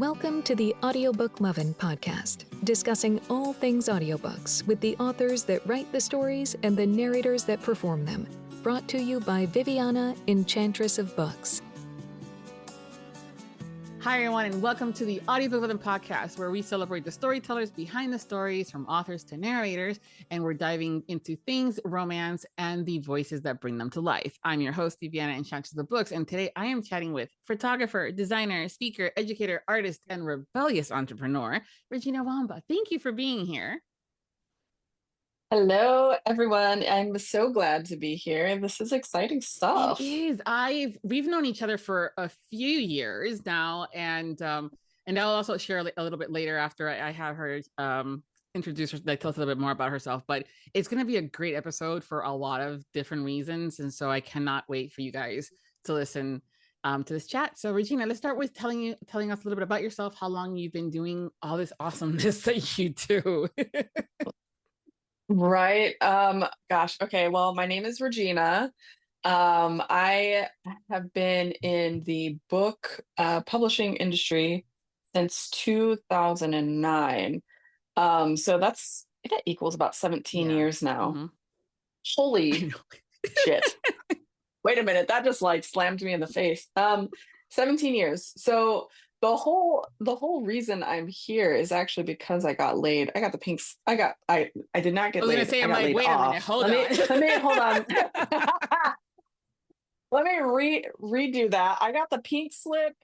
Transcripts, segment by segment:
Welcome to the Audiobook Lovin Podcast, discussing all things audiobooks with the authors that write the stories and the narrators that perform them. Brought to you by Viviana, Enchantress of Books. Hi, everyone, and welcome to the Audiobook Lovin Podcast, where we celebrate the storytellers behind the stories, from authors to narrators, and we're diving into things, romance, and the voices that bring them to life. I'm your host, Viviana, Enchantress of Books, and today I am chatting with photographer, designer, speaker, educator, artist, and rebellious entrepreneur, Regina Wamba. Thank you for being here. Hello, everyone. I'm so glad to be here. This is exciting stuff. It is. We've known each other for a few years now, and I'll also share a little bit later after I have her introduce her, like tell us a little bit more about herself. But it's going to be a great episode for a lot of different reasons, and so I cannot wait for you guys to listen to this chat. So, Regina, let's start with telling us a little bit about yourself, how long you've been doing all this awesomeness that you do. Right. Gosh. Okay. Well, my name is Regina. I have been in the book publishing industry since 2009. So that equals about 17 years now. Mm-hmm. Holy shit. Wait a minute. That just like slammed me in the face. 17 years. So the whole reason I'm here is actually because I got laid. I got the pinks. I did not get laid. I was gonna say, I'm like, wait a minute, hold on. Let me redo that. I got the pink slip,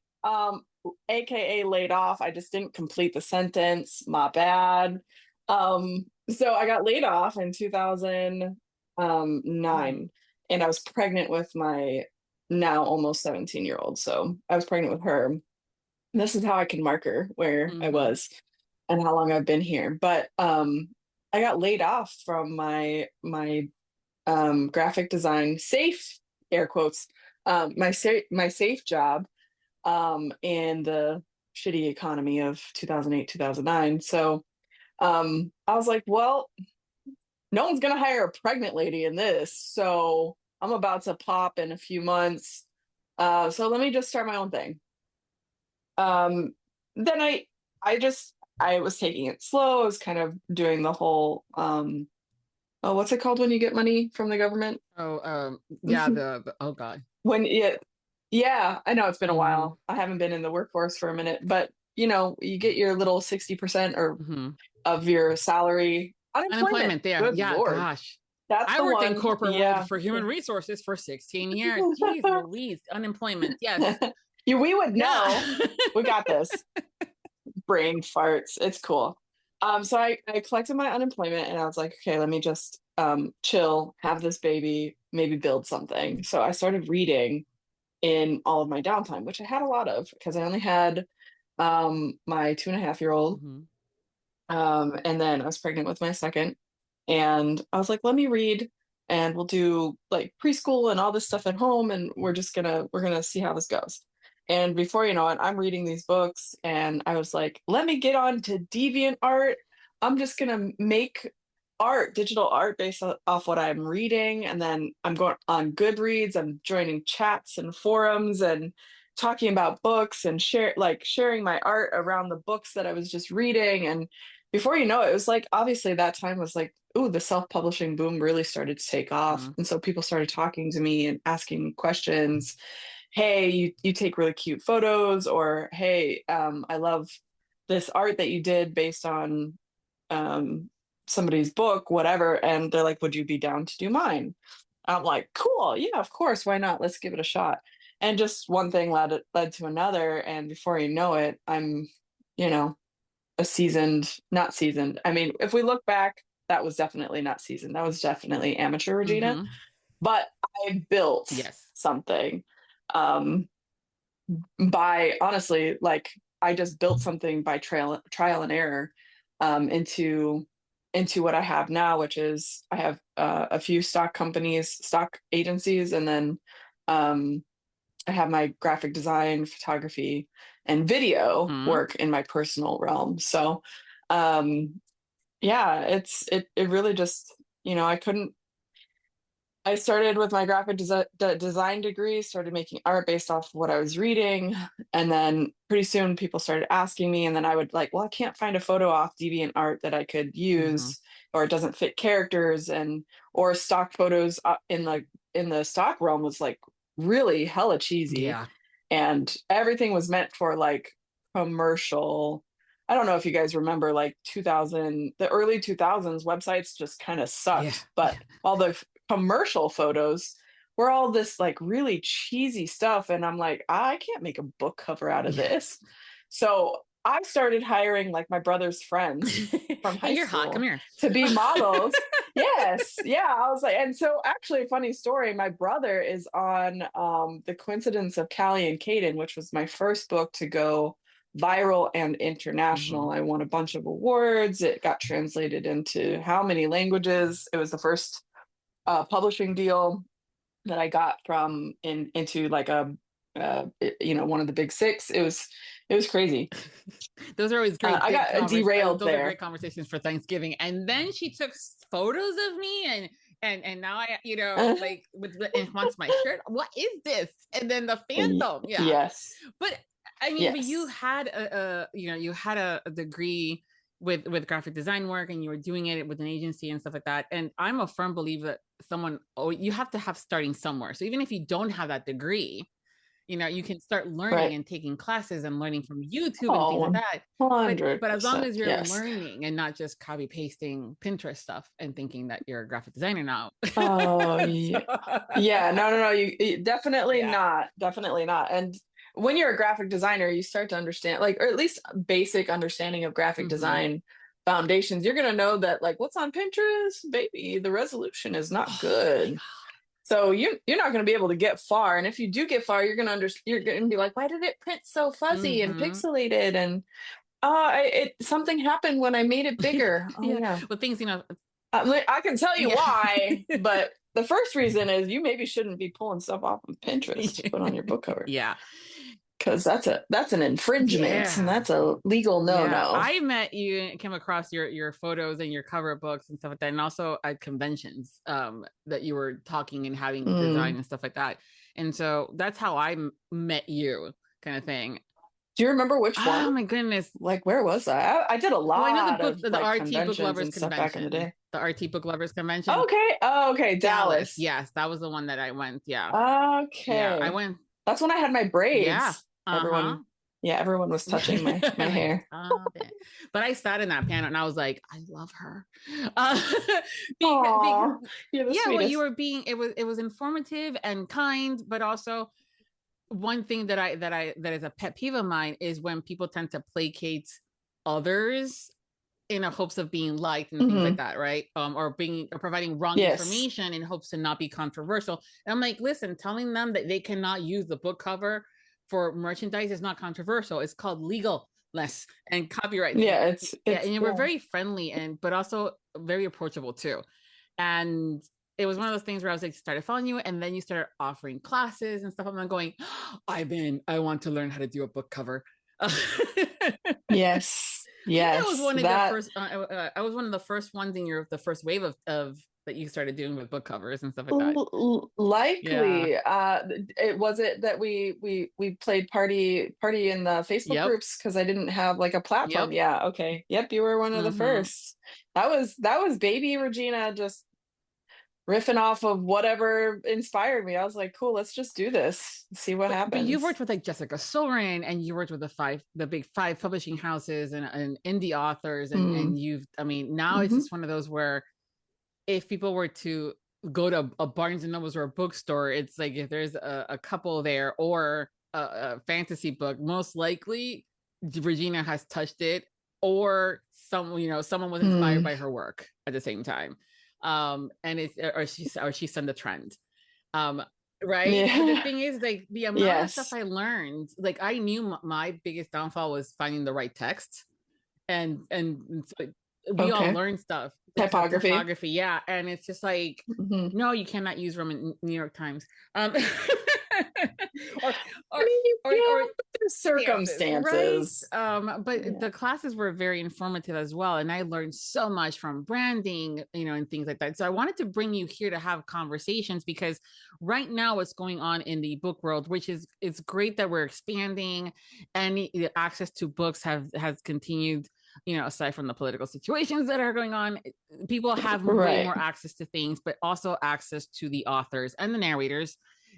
aka laid off. I just didn't complete the sentence. My bad. So I got laid off in 2009, and I was pregnant with my now almost 17-year-old. So I was pregnant with her. This is how I can marker where I was and how long I've been here. But I got laid off from my graphic design safe, air quotes, my safe job in the shitty economy of 2008, 2009. So I was like, well, no one's gonna hire a pregnant lady in this. So I'm about to pop in a few months. So let me just start my own thing. Then I was taking it slow. I was kind of doing the whole, what's it called when you get money from the government? Oh, oh God. Yeah, I know it's been a while. I haven't been in the workforce for a minute, but you get your little 60% or of your salary. Unemployment there. Good Lord. Gosh. I worked in corporate world for human resources for 16 years. Jeez Louise, unemployment. Yes. We would know. We got this. Brain farts. It's cool. So I collected my unemployment and I was like, okay, let me just chill, have this baby, maybe build something. So I started reading in all of my downtime, which I had a lot of because I only had my 2.5-year-old. And then I was pregnant with my second. And I was like, let me read and we'll do like preschool and all this stuff at home. And we're gonna see how this goes. And before you know it, I'm reading these books and I was like, let me get on to DeviantArt. I'm just going to make digital art based off what I'm reading. And then I'm going on Goodreads. I'm joining chats and forums and talking about books and sharing my art around the books that I was just reading. And before you know it, it was like, obviously that time was like, ooh, the self-publishing boom really started to take off. And so people started talking to me and asking questions. Hey, you take really cute photos, or hey, I love this art that you did based on somebody's book, whatever. And they're like, would you be down to do mine? I'm like, cool. Yeah, of course. Why not? Let's give it a shot. And just one thing led to another. And before you know it, I'm, not seasoned. I mean, if we look back, that was definitely not seasoned. That was definitely amateur Regina. But I built something. By honestly, like I just built something by trial and error into what I have now, which is I have a few stock agencies, and then I have my graphic design, photography, and video work in my personal realm. So it really just, I couldn't I started with my graphic design degree, started making art based off of what I was reading. And then pretty soon people started asking me, and then I would like, well, I can't find a photo off DeviantArt that I could use, or it doesn't fit characters, and or stock photos in the stock realm was like really hella cheesy. Yeah. And everything was meant for like commercial. I don't know if you guys remember like the early 2000s websites just kind of sucked, but all the commercial photos were all this like really cheesy stuff. And I'm like, I can't make a book cover out of this. So I started hiring like my brother's friends from high You're school hot. Come here. to be models. Yes. Yeah. I was like, and so actually a funny story, my brother is on The Coincidence of Callie and Caden, which was my first book to go viral and international. I won a bunch of awards. It got translated into how many languages? It was the first publishing deal that I got from into like a one of the big six. It was crazy. Those are always great. I got derailed those there. Are great conversations for Thanksgiving. And then she took photos of me and now I, like and wants my shirt. What is this? And then the fandom. Yeah. Yes. But I mean, but you had you had a degree with graphic design work, and you were doing it with an agency and stuff like that. And I'm a firm believer that you have to have starting somewhere. So even if you don't have that degree, you can start learning and taking classes and learning from YouTube and things like that. 100%, but as long as you're learning and not just copy pasting Pinterest stuff and thinking that you're a graphic designer now. Oh yeah. No. You definitely not. Definitely not. And when you're a graphic designer, you start to understand, like, or at least basic understanding of graphic design foundations. You're going to know that, like, what's on Pinterest, baby, the resolution is not good. So you're not going to be able to get far. And if you do get far, you're going to be like, why did it print so fuzzy and pixelated? And something happened when I made it bigger. Well, things, I can tell you why, but the first reason is you maybe shouldn't be pulling stuff off of Pinterest to put on your book cover. Yeah. Because that's an infringement, and that's a legal no-no. I met you and came across your photos and your cover books and stuff like that, and also at conventions that you were talking and having design and stuff like that. And so that's how I met you, kind of thing. Do you remember which one? Oh my goodness! Like, where was I? I did a lot. Well, I know the RT Book Lovers Convention back in the day. The RT Book Lovers Convention. Okay. Oh, okay. Dallas. Yes, that was the one that I went. Yeah. Okay. Yeah, I went. That's when I had my braids. Yeah. Everyone was touching my hair. But I sat in that panel and I was like, I love her. Well, you were it was informative and kind, but also one thing that is a pet peeve of mine is when people tend to placate others in a hopes of being liked and things like that, right? Or providing wrong information in hopes to not be controversial. And I'm like, listen, telling them that they cannot use the book cover for merchandise is not controversial. It's called legalness and copyright. Yeah, and you were very friendly but also very approachable too. And it was one of those things where I was like, started following you, and then you started offering classes and stuff. I'm like going, I want to learn how to do a book cover. Yes. I was one of the first. I was one of the first ones in the first wave of that you started doing with book covers and stuff like that. Likely, it was it that we played party in the Facebook groups because I didn't have like a platform. Yeah. Okay. Yep. You were one of the first. That was baby Regina just riffing off of whatever inspired me. I was like, cool, let's just do this, see what happens. But you've worked with like Jessica Soren, and you worked with the big five publishing houses and indie authors, and now it's just one of those where if people were to go to a Barnes and Nobles or a bookstore, it's like if there's a couple there or a fantasy book, most likely Regina has touched it, or someone was inspired by her work at the same time. And she sent the trend. Right. Yeah. But the thing is, like, the amount of stuff I learned, like, I knew my biggest downfall was finding the right text, and so we all learn stuff. Typography, yeah. And it's just like, no, you cannot use Roman New York Times. or I mean, or there's circumstances, right? But the classes were very informative as well, and I learned so much from branding, and things like that. So I wanted to bring you here to have conversations, because right now what's going on in the book world, which is, it's great that we're expanding, and the access to books has continued, aside from the political situations that are going on. People have way more access to things, but also access to the authors and the narrators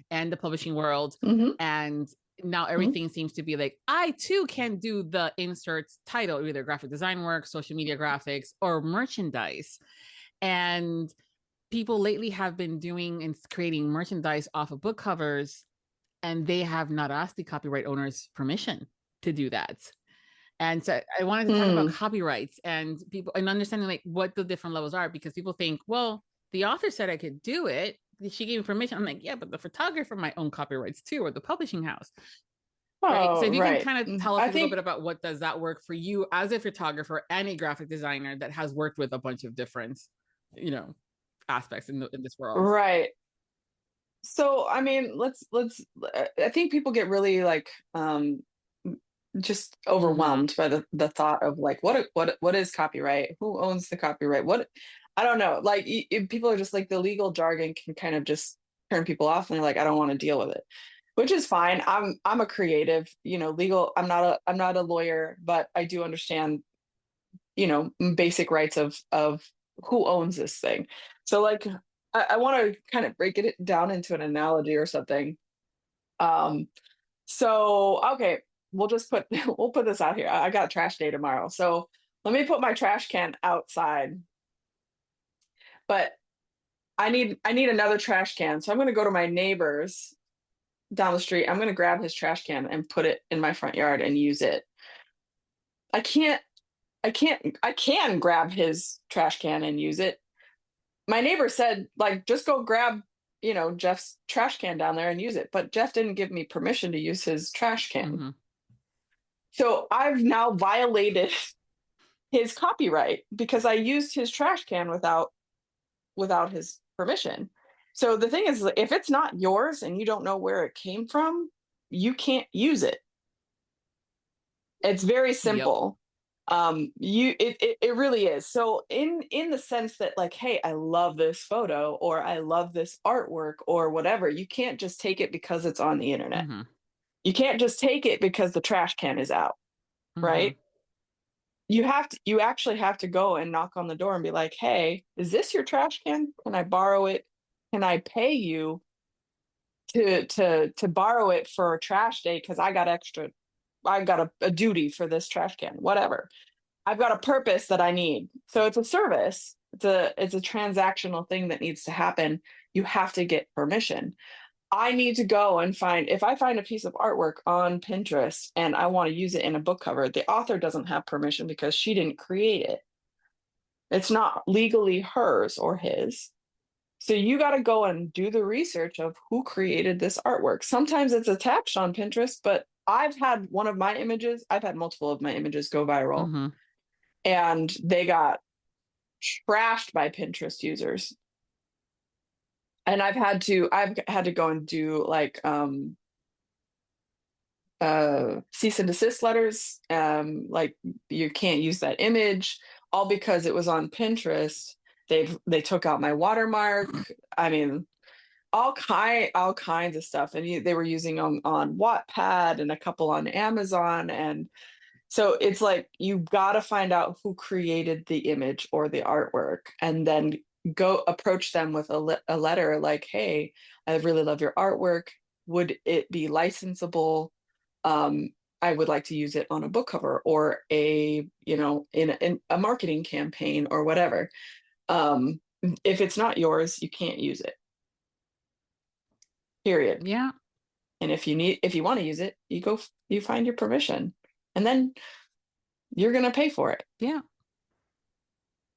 and the publishing world. And now everything seems to be like, I too can do the inserts title, either graphic design work, social media graphics, or merchandise. And people lately have been doing and creating merchandise off of book covers, and they have not asked the copyright owners permission to do that. And so I wanted to talk about copyrights and people, and understanding like what the different levels are, because people think, well, the author said I could do it. She gave me permission. I'm like, yeah, but the photographer might own copyrights too, or the publishing house. Right. So if you can kind of tell us a little bit about what does that work for you as a photographer and a graphic designer that has worked with a bunch of different, aspects in this world. Right. So, I mean, let's, I think people get really like, just overwhelmed by the thought of like, what is copyright? Who owns the copyright? I don't know. Like people are just like, the legal jargon can kind of just turn people off, and they're like, I don't want to deal with it, which is fine. I'm a creative, legal. I'm not a lawyer, but I do understand, basic rights of who owns this thing. So like, I want to kind of break it down into an analogy or something. So, okay, we'll put this out here. I got trash day tomorrow. So let me put my trash can outside, but I need another trash can. So I'm going to go to my neighbor's down the street. I'm going to grab his trash can and put it in my front yard and use it. I can grab his trash can and use it. My neighbor said, like, just go grab, Jeff's trash can down there and use it. But Jeff didn't give me permission to use his trash can. So I've now violated his copyright because I used his trash can without his permission. So the thing is, if it's not yours and you don't know where it came from, you can't use it. It's very simple. It really is. So in the sense that like, hey, I love this photo, or I love this artwork, or whatever, you can't just take it because it's on the internet. You can't just take it because the trash can is out, right? You actually have to go and knock on the door and be like, hey, is this your trash can? Can I borrow it? Can I pay you to borrow it for a trash day? Because I got a duty for this trash can, whatever. I've got a purpose that I need. So it's a service. It's a transactional thing that needs to happen. You have to get permission. I need to go and if I find a piece of artwork on Pinterest and I want to use it in a book cover, the author doesn't have permission because she didn't create it. It's not legally hers or his. So you got to go and do the research of who created this artwork. Sometimes it's attached on Pinterest, but I've had multiple of my images go viral, and they got trashed by Pinterest users. And I've had to go and do like cease and desist letters. Like, you can't use that image, all because it was on Pinterest. They took out my watermark. I mean, all kinds of stuff. And they were using on Wattpad and a couple on Amazon. And so it's like, you got to find out who created the image or the artwork, and then go approach them with a letter like, hey, I really love your artwork. Would it be licensable? I would like to use it on a book cover, or in a marketing campaign, or whatever. If it's not yours, you can't use it. Period. Yeah. And if you want to use it, you find your permission, and then you're going to pay for it. Yeah.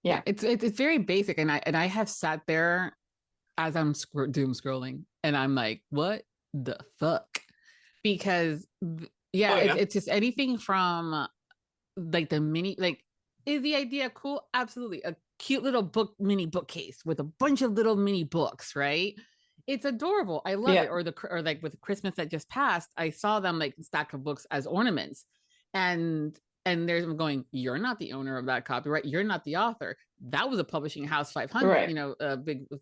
Yeah. It's very basic. And I have sat there as I'm doom scrolling, and I'm like, what the fuck? Because it's just anything from like the mini, like, is the idea cool? Absolutely. A cute little mini bookcase with a bunch of little mini books, right? It's adorable. I love it. Or like with Christmas that just passed, I saw them like stack of books as ornaments, and there's them going, you're not the owner of that copyright. You're not the author. That was a publishing house 500, Right. you know,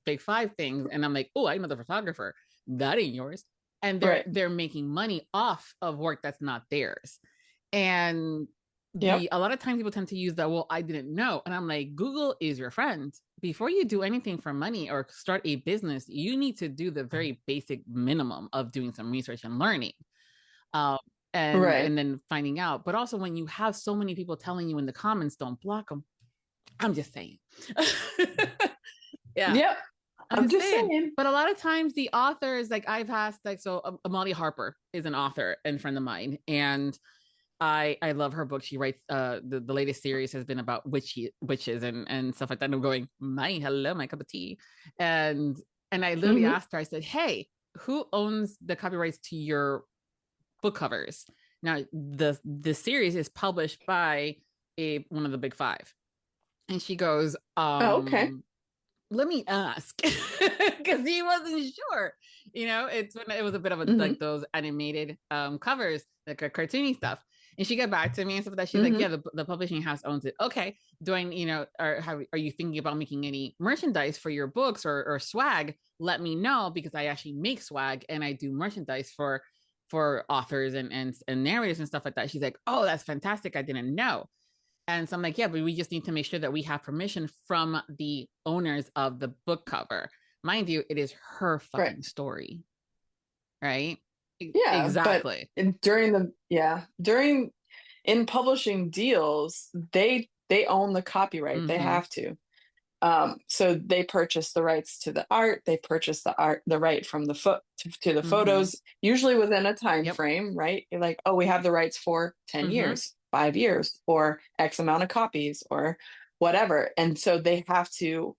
big five things. And I'm like, oh, I know the photographer. That ain't yours. And they're making money off of work that's not theirs. And a lot of times people tend to use that, well, I didn't know. And I'm like, Google is your friend. Before you do anything for money or start a business, you need to do the very basic minimum of doing some research and learning. And then finding out. But also when you have so many people telling you in the comments, don't block them. I'm just saying. Yeah. Yep. I'm just saying. But a lot of times the authors, like I've asked, like, so Amalia Harper is an author and friend of mine. And I love her book. She writes, the latest series has been about witches and stuff like that. And I'm going, my cup of tea. And I literally asked her, I said, hey, who owns the copyrights to your book covers? Now, the series is published by one of the big five. And she goes, okay. Let me ask, because he wasn't sure. You know, it was a bit of a like those animated covers, like a cartoony stuff. And she got back to me and stuff like that. She's like, yeah, the publishing house owns it. Okay. Are you thinking about making any merchandise for your books or swag? Let me know, because I actually make swag and I do merchandise for authors and narrators and stuff like that. She's like, oh, that's fantastic. I didn't know. And so I'm like, yeah, but we just need to make sure that we have permission from the owners of the book cover. Mind you, it is her fucking story. Right? Yeah, exactly. But in publishing deals, they own the copyright. They have to. So they purchase the rights to the art. They purchase the right from the to the photos, usually within a time frame, right? You're like, oh, we have the rights for 10 years, 5 years, or X amount of copies, or whatever. And so they have to,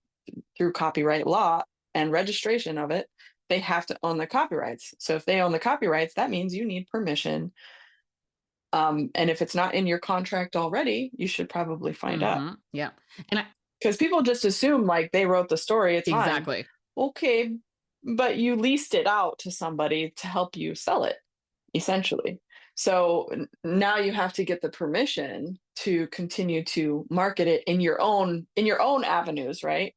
through copyright law and registration of it, they have to own the copyrights. So if they own the copyrights, that means you need permission. And if it's not in your contract already, you should probably find out. Yeah. And because people just assume like they wrote the story. It's exactly fine. Okay, but you leased it out to somebody to help you sell it, essentially. So now you have to get the permission to continue to market it in your own avenues, right?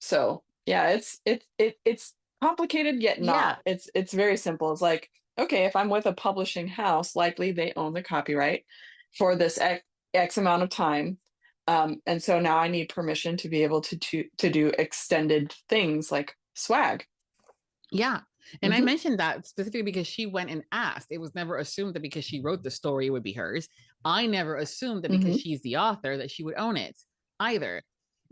So yeah, it's complicated yet not. It's very simple. It's like, okay, if I'm with a publishing house, likely they own the copyright for this X amount of time. And so now I need permission to be able to do extended things like swag. Yeah. And I mentioned that specifically because she went and asked. It was never assumed that because she wrote the story, it would be hers. I never assumed that because she's the author that she would own it either.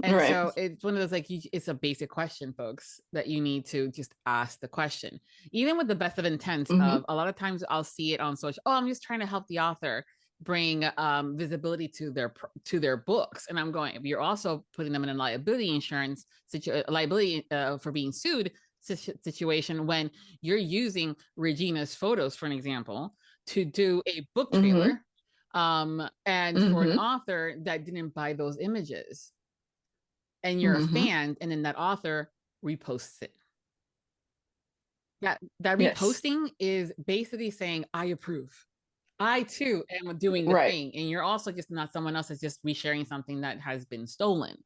And so it's one of those, like, it's a basic question, folks, that you need to just ask the question. Even with the best of intents of, a lot of times I'll see it on social. Oh, I'm just trying to help the author bring visibility to their books. And I'm going, you're also putting them in a liability insurance liability for being sued situation when you're using Regina's photos, for an example, to do a book trailer and for an author that didn't buy those images, and you're a fan, and then that author reposts it. That reposting is basically saying, I approve. I too am doing the thing. And you're also just not someone else that's just resharing something that has been stolen.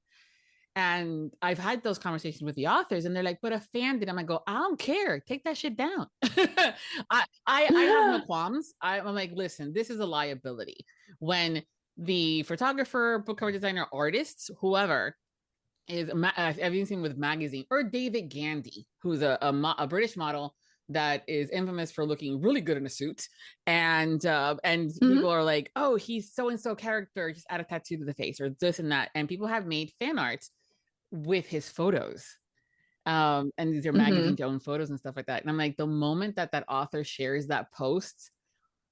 And I've had those conversations with the authors, and they're like, but a fan did. I'm like, I don't care. Take that shit down. I have no qualms. I'm like, listen, this is a liability. When the photographer, book cover designer, artists, whoever is, I've even seen with magazine, or David Gandy, who's a British model that is infamous for looking really good in a suit. And people are like, oh, he's so-and-so character, just add a tattoo to the face, or this and that. And people have made fan art with his photos. And these are magazine owned photos and stuff like that. And I'm like, the moment that author shares that post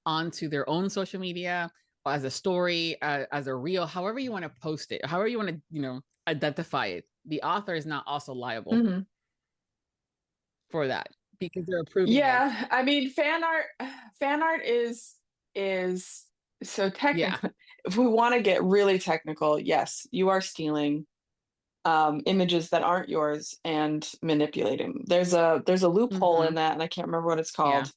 onto their own social media, as a story, as a reel, however you want to post it, however you want to, identify it, the author is not also liable for that, because they're approving it. I mean, fan art is so technical. If we want to get really technical, yes, you are stealing images that aren't yours and manipulate them. There's a loophole in that, and I can't remember what it's called.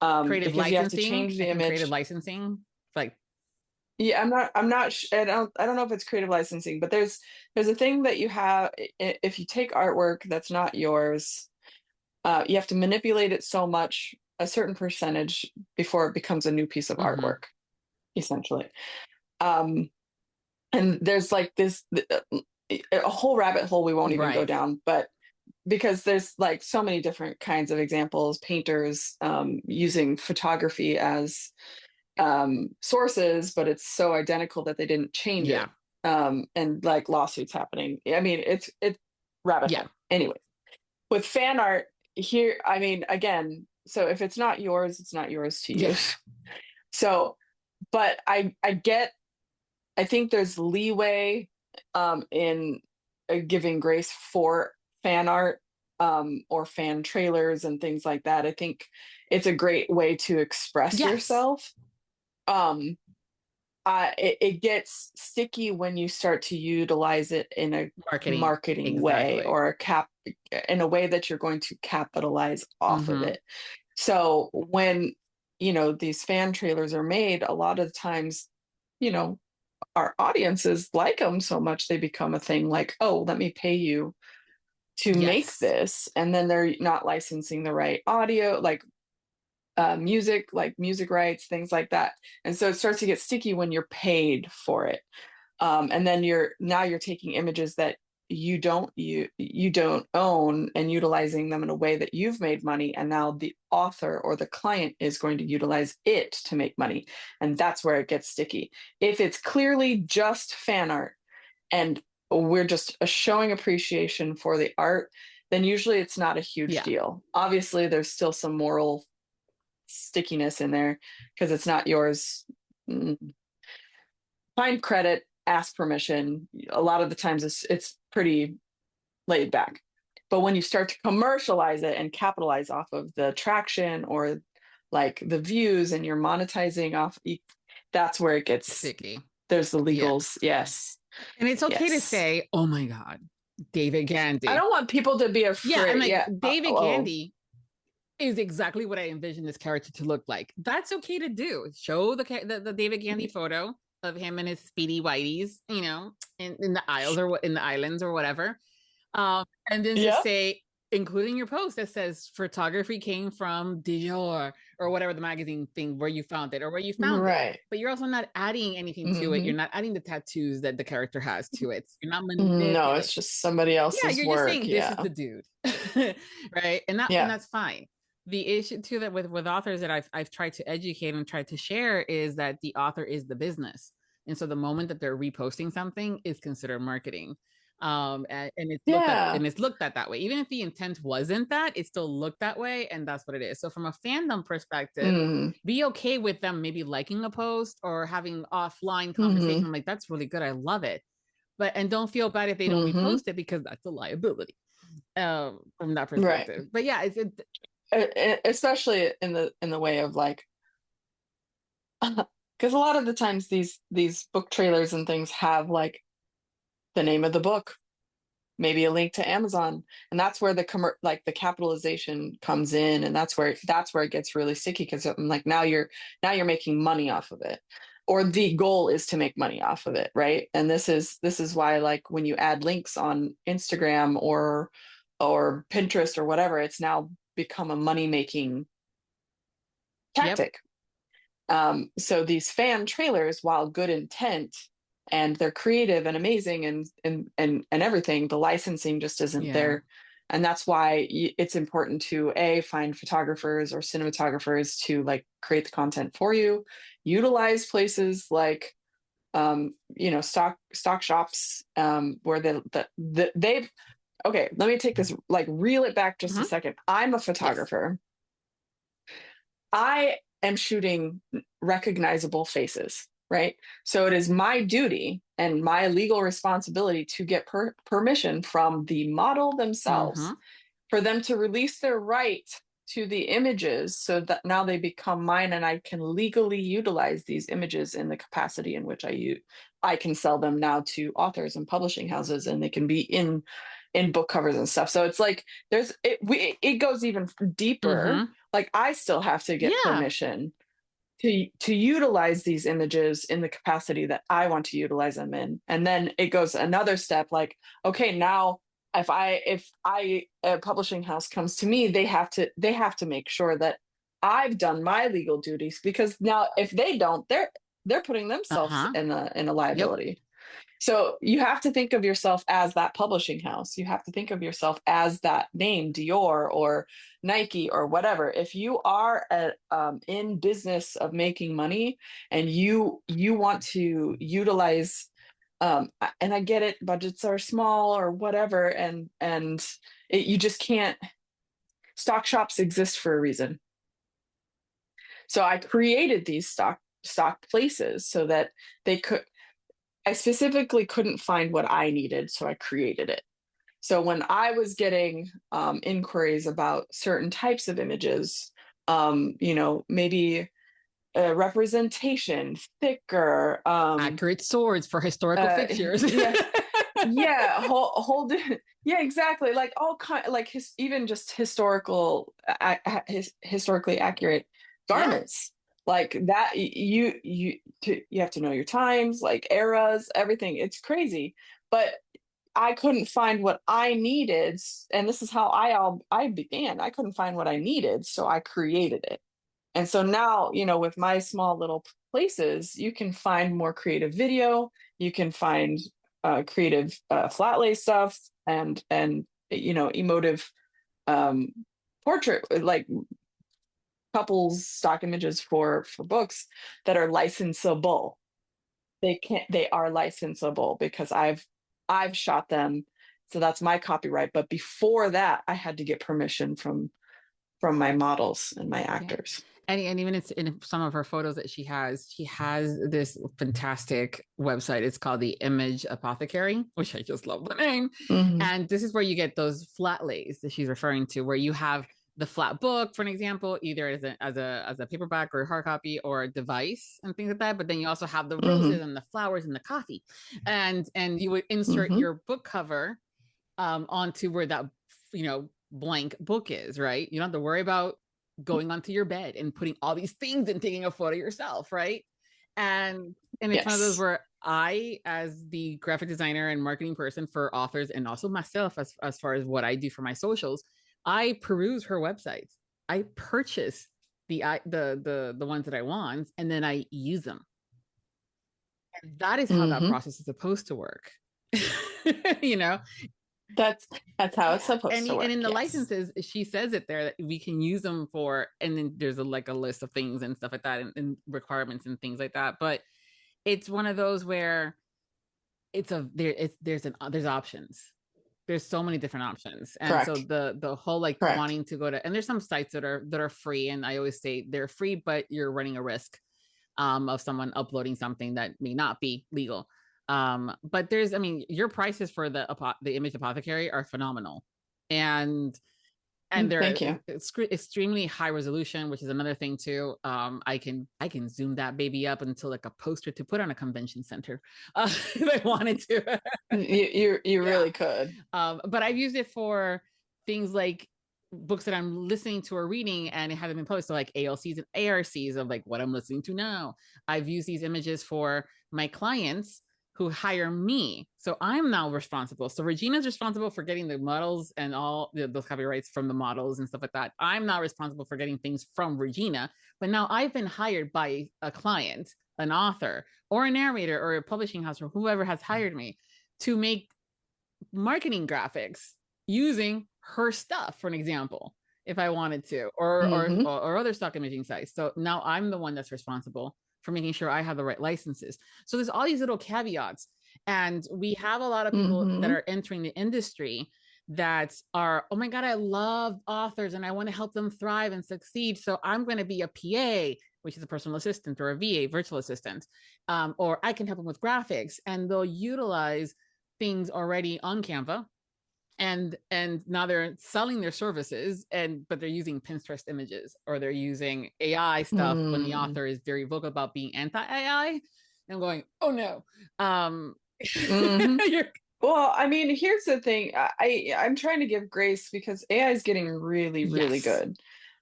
Creative Because you have to licensing. change the I think image. creative licensing, like Yeah, I'm not I don't know if it's creative licensing, but there's a thing that you have if you take artwork that's not yours, you have to manipulate it so much, a certain percentage, before it becomes a new piece of artwork, essentially. And there's like this a whole rabbit hole we won't even go down, but because there's like so many different kinds of examples, painters using photography as sources, but it's so identical that they didn't change it, and like lawsuits happening. I mean, it's rabbit hole. Anyway, with fan art here, I mean, again, so if it's not yours, it's not yours to use. So, but I think there's leeway in giving grace for fan art or fan trailers and things like that. I think it's a great way to express yourself. It gets sticky when you start to utilize it in a marketing way, or in a way that you're going to capitalize off of it. So when, these fan trailers are made, a lot of times, our audiences like them so much they become a thing, like, oh, let me pay you to make this. And then they're not licensing the right audio, like music rights, things like that. And so it starts to get sticky when you're paid for it. And then you're taking images that you don't own and utilizing them in a way that you've made money. And now the author or the client is going to utilize it to make money. And that's where it gets sticky. If it's clearly just fan art and we're just showing appreciation for the art, then usually it's not a huge deal. Obviously, there's still some moral stickiness in there because it's not yours. Find credit, ask permission. A lot of the times it's pretty laid back. But when you start to commercialize it and capitalize off of the traction or like the views, and you're monetizing off, that's where it gets sticky. There's the legals. Yes. And it's okay to say, oh my God, David Gandy. I don't want people to be afraid. Yeah, and like David Gandy is exactly what I envisioned this character to look like. That's okay to do. Show the David Gandy photo of him and his speedy whiteys, in the aisles or in the islands or whatever. And then just say, including your post that says photography came from Dior or whatever the magazine thing where you found it or where you found it. But you're also not adding anything to it. You're not adding the tattoos that the character has to it. You're not manipulating. No, it's just somebody else's work. You're just saying this is the dude. Right. And that's fine. The issue too that with authors that I've tried to educate and tried to share is that the author is the business. And so the moment that they're reposting something is considered marketing. And it's looked at that way. Even if the intent wasn't that, it's still looked that way. And that's what it is. So from a fandom perspective, be okay with them maybe liking a post or having offline conversation. Like, that's really good. I love it. And don't feel bad if they don't repost it, because that's a liability from that perspective. Right. But yeah, especially in the way of like, because a lot of the times these book trailers and things have like the name of the book, maybe a link to Amazon, and that's where the capitalization comes in, and that's where it gets really sticky, because I'm like, now you're making money off of it, or the goal is to make money off of it, right? And this is why, like, when you add links on Instagram or Pinterest or whatever, it's now become a money-making tactic. So these fan trailers, while good intent and they're creative and amazing and everything, the licensing just isn't there. And that's why it's important to find photographers or cinematographers to like create the content for you, utilize places like stock shops where they've okay, let me take this, like, reel it back just a second. I'm a photographer. I am shooting recognizable faces, right? So it is my duty and my legal responsibility to get permission from the model themselves for them to release their right to the images so that now they become mine and I can legally utilize these images in the capacity in which I can sell them now to authors and publishing houses, and they can be in book covers and stuff. So it's like it goes even deeper. Like I still have to get permission to utilize these images in the capacity that I want to utilize them in. And then it goes another step, like, okay, now if a publishing house comes to me, they have to make sure that I've done my legal duties, because now if they don't, they're putting themselves in a liability. Yep. So you have to think of yourself as that publishing house. You have to think of yourself as that name, Dior or Nike or whatever. If you are in business of making money and you want to utilize, and I get it, budgets are small or whatever, and you just can't. Stock shops exist for a reason. So I created these stock places so that they could. I specifically couldn't find what I needed, so I created it. So when I was getting inquiries about certain types of images, maybe representation, thicker, accurate swords for historical fixtures. Yeah, exactly. Like all kind, like even just historically accurate garments. Like that, you have to know your times, like eras, everything. It's crazy, but I couldn't find what I needed, and this is how I began. I couldn't find what I needed, so I created it. And so now, with my small little places, you can find more creative video. You can find creative flat lay stuff and emotive portrait, like couples stock images for books that are licensable. They are licensable because I've shot them, so that's my copyright. But before that, I had to get permission from my models and my actors. And even it's in some of her photos that she has this fantastic website. It's called the Image Apothecary, which I just love the name. And this is where you get those flat lays that she's referring to, where you have the flat book, for an example, either as a paperback or a hard copy or a device and things like that. But then you also have the roses and the flowers and the coffee, and you would insert your book cover onto where that blank book is, right? You don't have to worry about going onto your bed and putting all these things and taking a photo yourself, right? And it's one of those where I, as the graphic designer and marketing person for authors, and also myself as far as what I do for my socials, I peruse her websites. I purchase the ones that I want, and then I use them. And that is how that process is supposed to work. That's how it's supposed to work. And in the licenses, she says it there that we can use them for, and then there's a list of things and stuff like that, and requirements and things like that. But it's one of those where there's options. There's so many different options. And Correct. So the whole Correct. Wanting to go to, and there's some sites that are free, and I always say they're free, but you're running a risk of someone uploading something that may not be legal. But your prices for the Image Apothecary are phenomenal, and they're extremely high resolution, which is another thing too. I can zoom that baby up into like a poster to put on a convention center if I wanted to. you really could. But I've used it for things like books that I'm listening to or reading and it hasn't been posted, so like ALCs and ARCs of like what I'm listening to now. I've used these images for my clients who hire me. So I'm now responsible. So Regina's responsible for getting the models and all those copyrights from the models and stuff like that. I'm now responsible for getting things from Regina, but now I've been hired by a client, an author, or a narrator, or a publishing house, or whoever has hired me to make marketing graphics using her stuff, for an example, if I wanted to, or other stock imaging sites. So now I'm the one that's responsible for making sure I have the right licenses. So there's all these little caveats. And we have a lot of people that are entering the industry that are, oh my God, I love authors and I want to help them thrive and succeed. So I'm going to be a PA, which is a personal assistant, or a VA, virtual assistant, or I can help them with graphics. And they'll utilize things already on Canva and now they're selling their services, but they're using Pinterest images, or they're using AI stuff when the author is very vocal about being anti-AI. And I'm going, oh no. Well, I mean, here's the thing. I'm trying to give grace because AI is getting really, really good.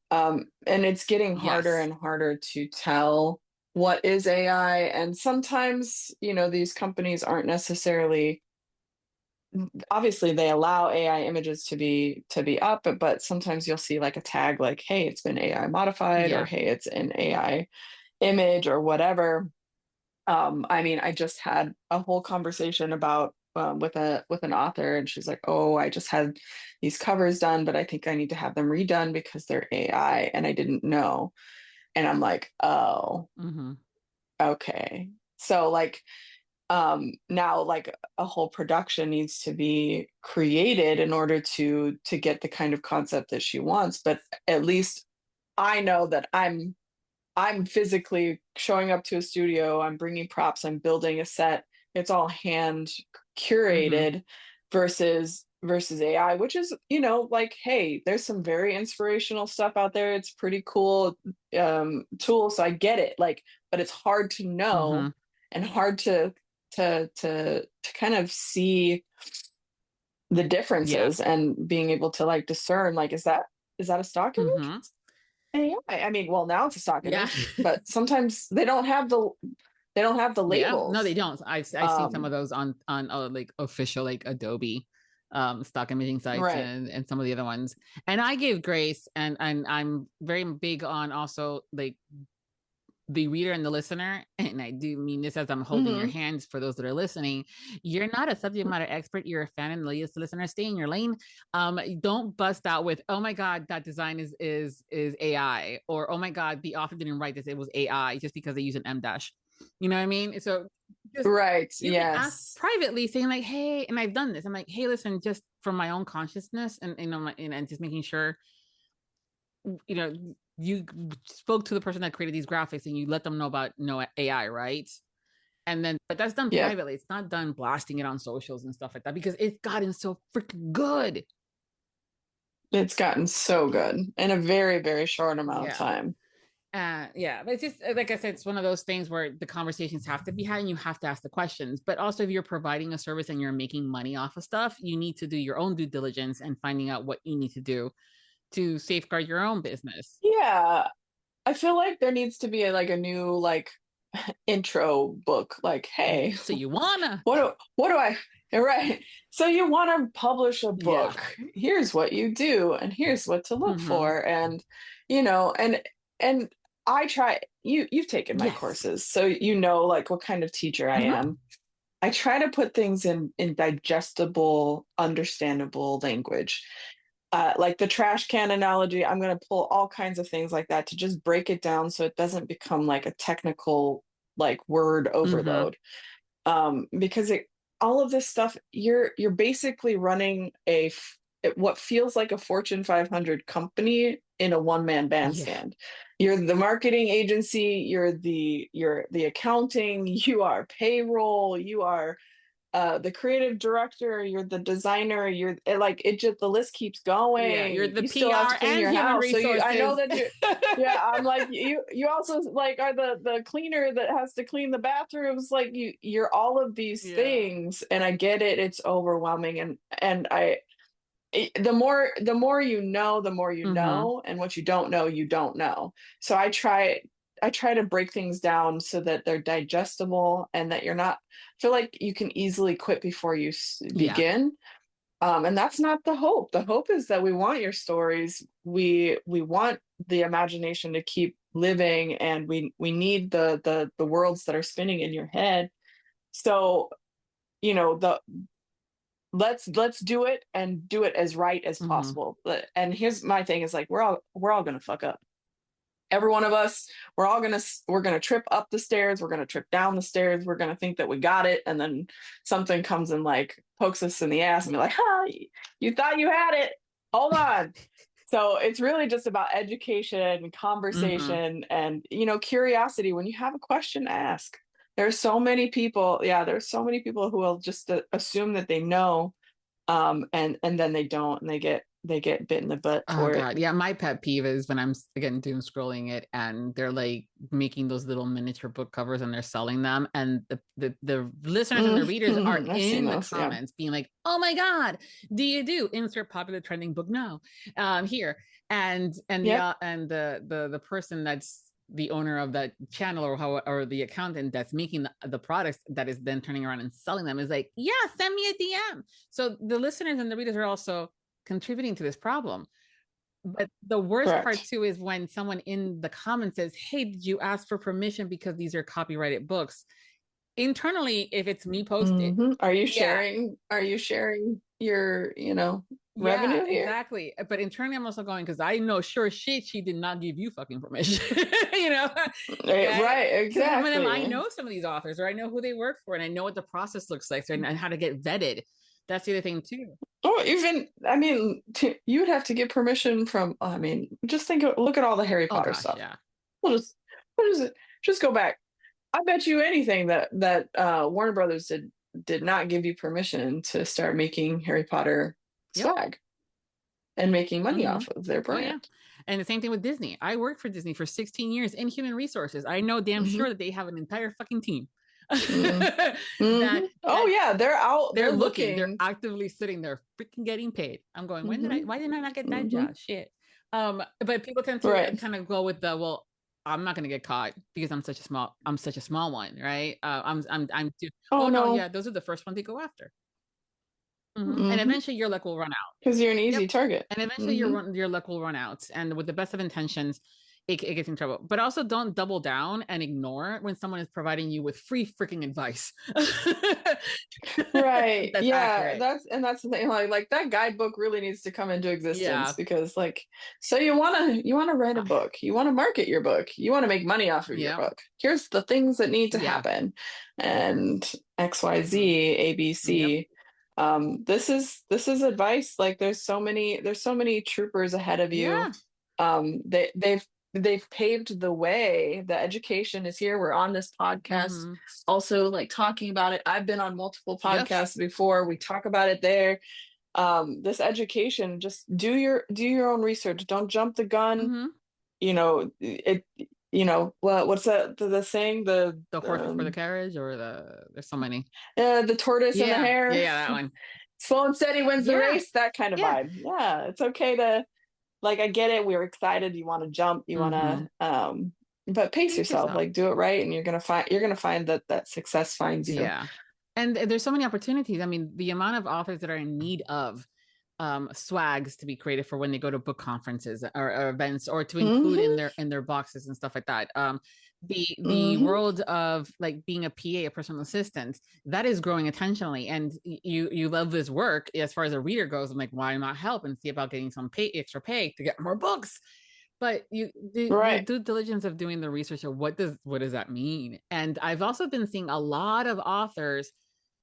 And it's getting harder and harder to tell what is AI. And sometimes, these companies aren't necessarily, obviously they allow AI images to be up, but sometimes you'll see like a tag like, hey, it's been AI modified, or hey, it's an AI image or whatever. I mean, I just had a whole conversation about with an author, and she's like, oh, I just had these covers done, but I think I need to have them redone because they're AI, and I didn't know. And I'm like, oh, okay. So like, now like a whole production needs to be created in order to get the kind of concept that she wants. But at least I know that I'm physically showing up to a studio, I'm bringing props, I'm building a set. It's all hand curated versus AI, which is, like, hey, there's some very inspirational stuff out there. It's pretty cool tool. So I get it. Like, but it's hard to know and hard to kind of see the differences and being able to like discern, like, is that a stock image? I mean, well, now it's a stock image, but sometimes they don't have the labels. No, they don't. I've seen some of those on like official like Adobe stock imaging sites, and some of the other ones. And I give grace, and I'm very big on also like the reader and the listener, and I do mean this as I'm holding your hands for those that are listening. You're not a subject matter expert. You're a fan and the listener. Stay in your lane. Don't bust out with, oh my God, that design is AI, or oh my God, the author didn't write this, it was AI, just because they use an M dash. You know what I mean? So just, you can ask privately, saying like, hey, and I've done this. I'm like, hey, listen, just for my own consciousness, and and just making sure, you spoke to the person that created these graphics and you let them know about AI, right? And then, but that's done privately. It's not done blasting it on socials and stuff like that, because it's gotten so freaking good. It's gotten so good in a very, very short amount of time. But it's just, like I said, it's one of those things where the conversations have to be had and you have to ask the questions. But also, if you're providing a service and you're making money off of stuff, you need to do your own due diligence and finding out what you need to do to safeguard your own business. Yeah. I feel like there needs to be a new like intro book, like, hey, so you wanna what do I right, so you want to publish a book, here's what you do and here's what to look for. And and I try, you've taken my courses, so like what kind of teacher I am. I try to put things in digestible, understandable language. Like the trash can analogy, I'm going to pull all kinds of things like that to just break it down so it doesn't become like a technical like word overload. Because all of this stuff, you're basically running what feels like a Fortune 500 company in a one-man bandstand. You're the marketing agency, you're the accounting, you are payroll, you are the creative director, you're the designer, you're like, it just, the list keeps going. You're the you PR still have to clean and your human house. resources. So I know that I'm like, you also like are the cleaner that has to clean the bathrooms. Like you're all of these things, and I get it. It's overwhelming, and the more you know, the more you know, and what you don't know, you don't know. So I try to break things down so that they're digestible and that you're not feel like you can easily quit before you begin. And that's not the hope. The hope is that we want your stories. We want the imagination to keep living, and we need the worlds that are spinning in your head. So, let's do it, and do it as right as possible. And here's my thing is like, we're all going to fuck up. Every one of us, we're going to trip up the stairs. We're going to trip down the stairs. We're going to think that we got it. And then something comes and like pokes us in the ass and be like, you thought you had it. Hold on. So it's really just about education, conversation, and, curiosity. When you have a question, ask. There's so many people. Yeah. There's so many people who will just assume that they know. and then they don't, and they get bit in the butt for it. Yeah, my pet peeve is when I'm again doom scrolling it and they're like making those little miniature book covers and they're selling them, and the listeners and the readers are in the comments being like, "Oh my god, do insert popular trending book now here," and the person that's the owner of that channel or the accountant that's making the products that is then turning around and selling them is like, "Yeah, send me a DM." So the listeners and the readers are also contributing to this problem. But the worst part too is when someone in the comments says, "Hey, did you ask for permission because these are copyrighted books?" Internally, if it's me posted, are you sharing your revenue here? Exactly. But internally I'm also going, because I know sure shit she did not give you fucking permission. Right, exactly. I know some of these authors, or I know who they work for, and I know what the process looks like, and how to get vetted. That's the other thing too. Oh, even, I mean, you would have to get permission from, just look at all the Harry Potter stuff. Yeah. We'll just go back. I bet you anything that Warner Brothers did not give you permission to start making Harry Potter swag and making money off of their brand. Yeah. And the same thing with Disney. I worked for Disney for 16 years in human resources. I know damn sure that they have an entire fucking team. They're out. They're looking. They're actively sitting there, freaking getting paid. I'm going, why didn't I not get that job? Shit. But people tend to kind of go with the, well, I'm not going to get caught because I'm such a small one, right? Those are the first ones they go after. And eventually your luck will run out because you're an easy target. And eventually your luck will run out. And with the best of intentions, it gets in trouble. But also don't double down and ignore when someone is providing you with free freaking advice. Right. That's the thing. Like that guidebook really needs to come into existence because so you wanna write a book, you want to market your book, you want to make money off of your book. Here's the things that need to happen. And XYZ, ABC. This is advice. Like there's so many troopers ahead of you. They've paved the way. The education is here. We're on this podcast also talking about it. I've been on multiple podcasts before. We talk about it there. This education, just do your own research. Don't jump the gun. What's the saying? The horse before the carriage, or there's so many. The tortoise and the hare. Yeah, that one. Slow and steady wins the race. That kind of vibe. Yeah, it's okay to. I get it. We're excited. You want to jump. You want to, but pace yourself. Do it right, and you're gonna find that success finds you. Yeah, and there's so many opportunities. I mean, the amount of authors that are in need of swags to be created for when they go to book conferences or events, or to include in their boxes and stuff like that. The world of being a PA, a personal assistant, that is growing intentionally, and you love this work. As far as a reader goes, I'm like, why not help and see about getting some extra pay to get more books? But the due diligence of doing the research of what does that mean? And I've also been seeing a lot of authors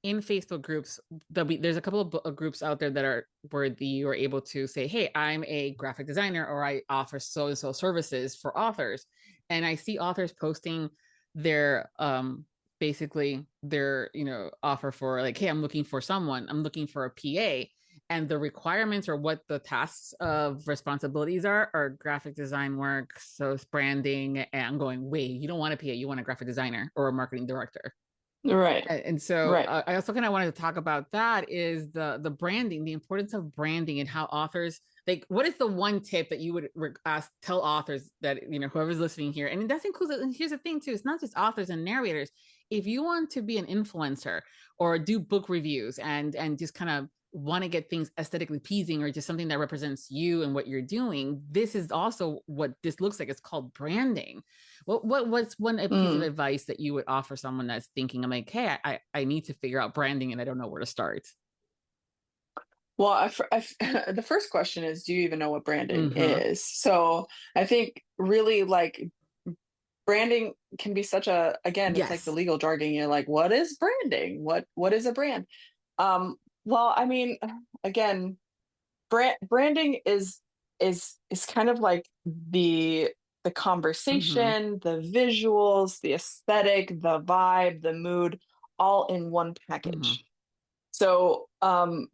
in Facebook groups. There's a couple of groups out there that are where you are able to say, hey, I'm a graphic designer, or I offer so services for authors. And I see authors posting their basically their offer for hey, I'm looking for a PA, and the requirements or what the tasks of responsibilities are graphic design work, so it's branding. And I'm going, wait, you don't want a PA, you want a graphic designer or a marketing director. Right. And so I also kind of wanted to talk about that, is the branding, the importance of branding, and how authors, what is the one tip that you would tell authors that, whoever's listening here, and that includes, and here's the thing too, it's not just authors and narrators. If you want to be an influencer or do book reviews and just kind of want to get things aesthetically pleasing, or just something that represents you and what you're doing, this is also what this looks like. It's called branding. What's one piece of advice that you would offer someone that's thinking, I'm like, hey, I need to figure out branding and I don't know where to start? Well, the first question is, do you even know what branding is? So I think really branding can be such a, again, it's like the legal jargon. You're like, what is branding? What is a brand? Well, I mean, again, branding is kind of like the conversation, the visuals, the aesthetic, the vibe, the mood, all in one package. So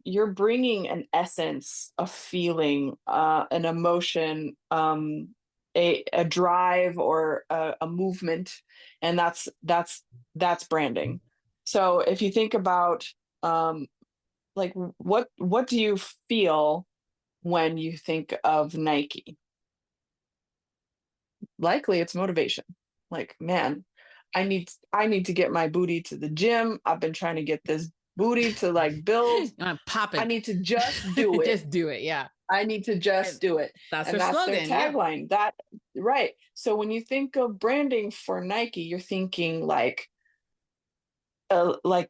you're bringing an essence, a feeling, an emotion, a drive, or a movement, and that's branding. So if you think about like what do you feel when you think of Nike? Likely it's motivation. Like, man, I need to get my booty to the gym. I've been trying to get this booty to like build. Pop it. I need to just do it. Just do it. Yeah. I need to just do it. That's And their that's slogan. their tagline. Yeah. That right. So when you think of branding for Nike, you're thinking like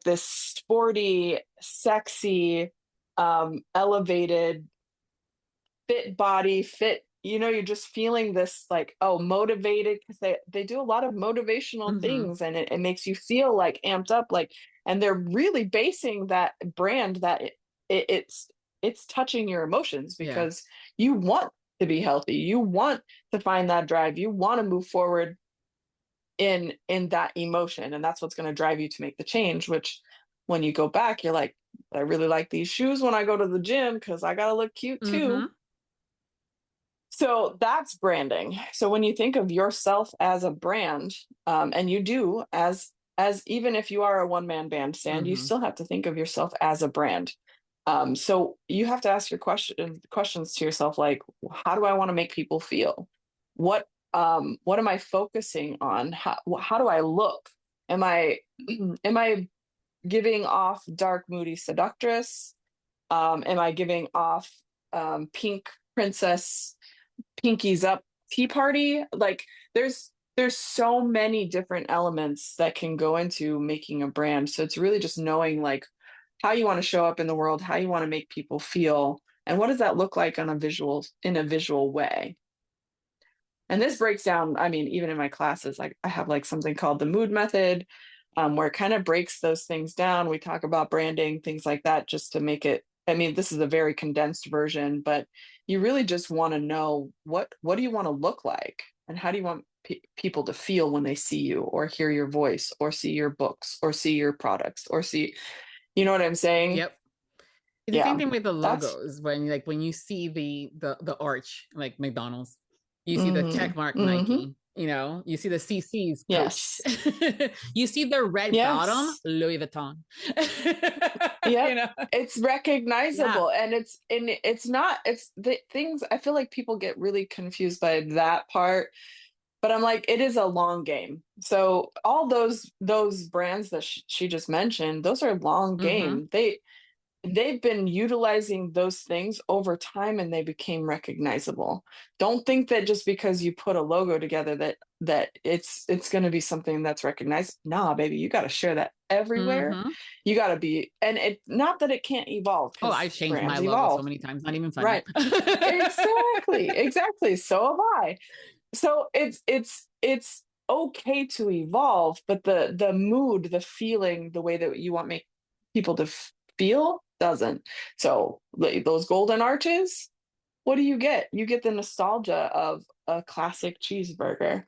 this sporty, sexy, elevated, fit body, fit, you're just feeling this like, oh, motivated, because they do a lot of motivational things, and it makes you feel like amped up, like, and they're really basing that brand that it's touching your emotions, because you want to be healthy, you want to find that drive, you want to move forward in that emotion, and that's what's going to drive you to make the change, which when you go back, you're like, I really like these shoes when I go to the gym because I gotta look cute too. So that's branding. So when you think of yourself as a brand, and you do, as even if you are a one-man band stand, you still have to think of yourself as a brand. So you have to ask your questions to yourself, like, how do I want to make people feel? What am I focusing on? How do I look? Am I giving off dark, moody seductress? Am I giving off pink princess, pinkies up tea party? Like, there's so many different elements that can go into making a brand. So it's really just knowing like how you want to show up in the world, how you want to make people feel, and what does that look like in a visual way. And this breaks down, I mean, even in my classes, like I have like something called the mood method, where it kind of breaks those things down. We talk about branding, things like that, just to make it, I mean, this is a very condensed version, but you really just want to know what do you want to look like, and how do you want people to feel when they see you or hear your voice or see your books or see your products or see, you know what I'm saying? Yep. It's the same thing with the logos. When you see the arch, like McDonald's, you see the check mark Nike, you see the CC's Coach. Yes. You see the red bottom, Louis Vuitton. It's recognizable. And it's not, it's the things, I feel like people get really confused by that part, but I'm like, it is a long game. So all those brands that she just mentioned, those are long game. They've been utilizing those things over time, and they became recognizable. Don't think that just because you put a logo together that it's going to be something that's recognized. Nah, baby, you got to share that everywhere. You got to be, and it, not that it can't evolve. Oh, I've changed my logo so many times, not even funny. Right. Exactly. So have I. So it's okay to evolve, but the mood, the feeling, the way that you want make people to feel doesn't. So those golden arches, what do you get? You get the nostalgia of a classic cheeseburger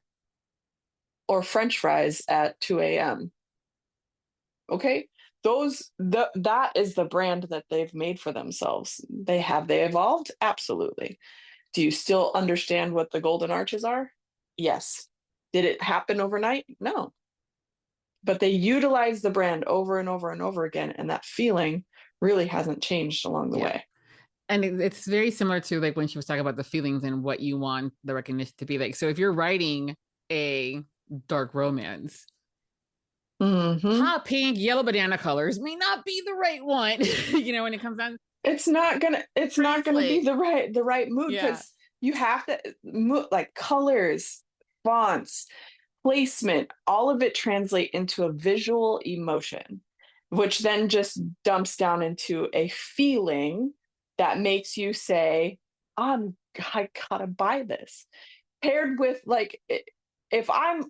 or French fries at 2 a.m. Okay, that is the brand that they've made for themselves. They evolved? Absolutely. Do you still understand what the golden arches are? Yes. Did it happen overnight? No. But they utilize the brand over and over and over again, and that feeling really hasn't changed along the way. And it's very similar to like when she was talking about the feelings and what you want the recognition to be like. So if you're writing a dark romance, hot pink, yellow banana colors may not be the right one. When it comes down, it's not gonna be the right mood, because you have to like colors, fonts, placement, all of it translate into a visual emotion, which then just dumps down into a feeling that makes you say, I gotta buy this. Paired with like, if I'm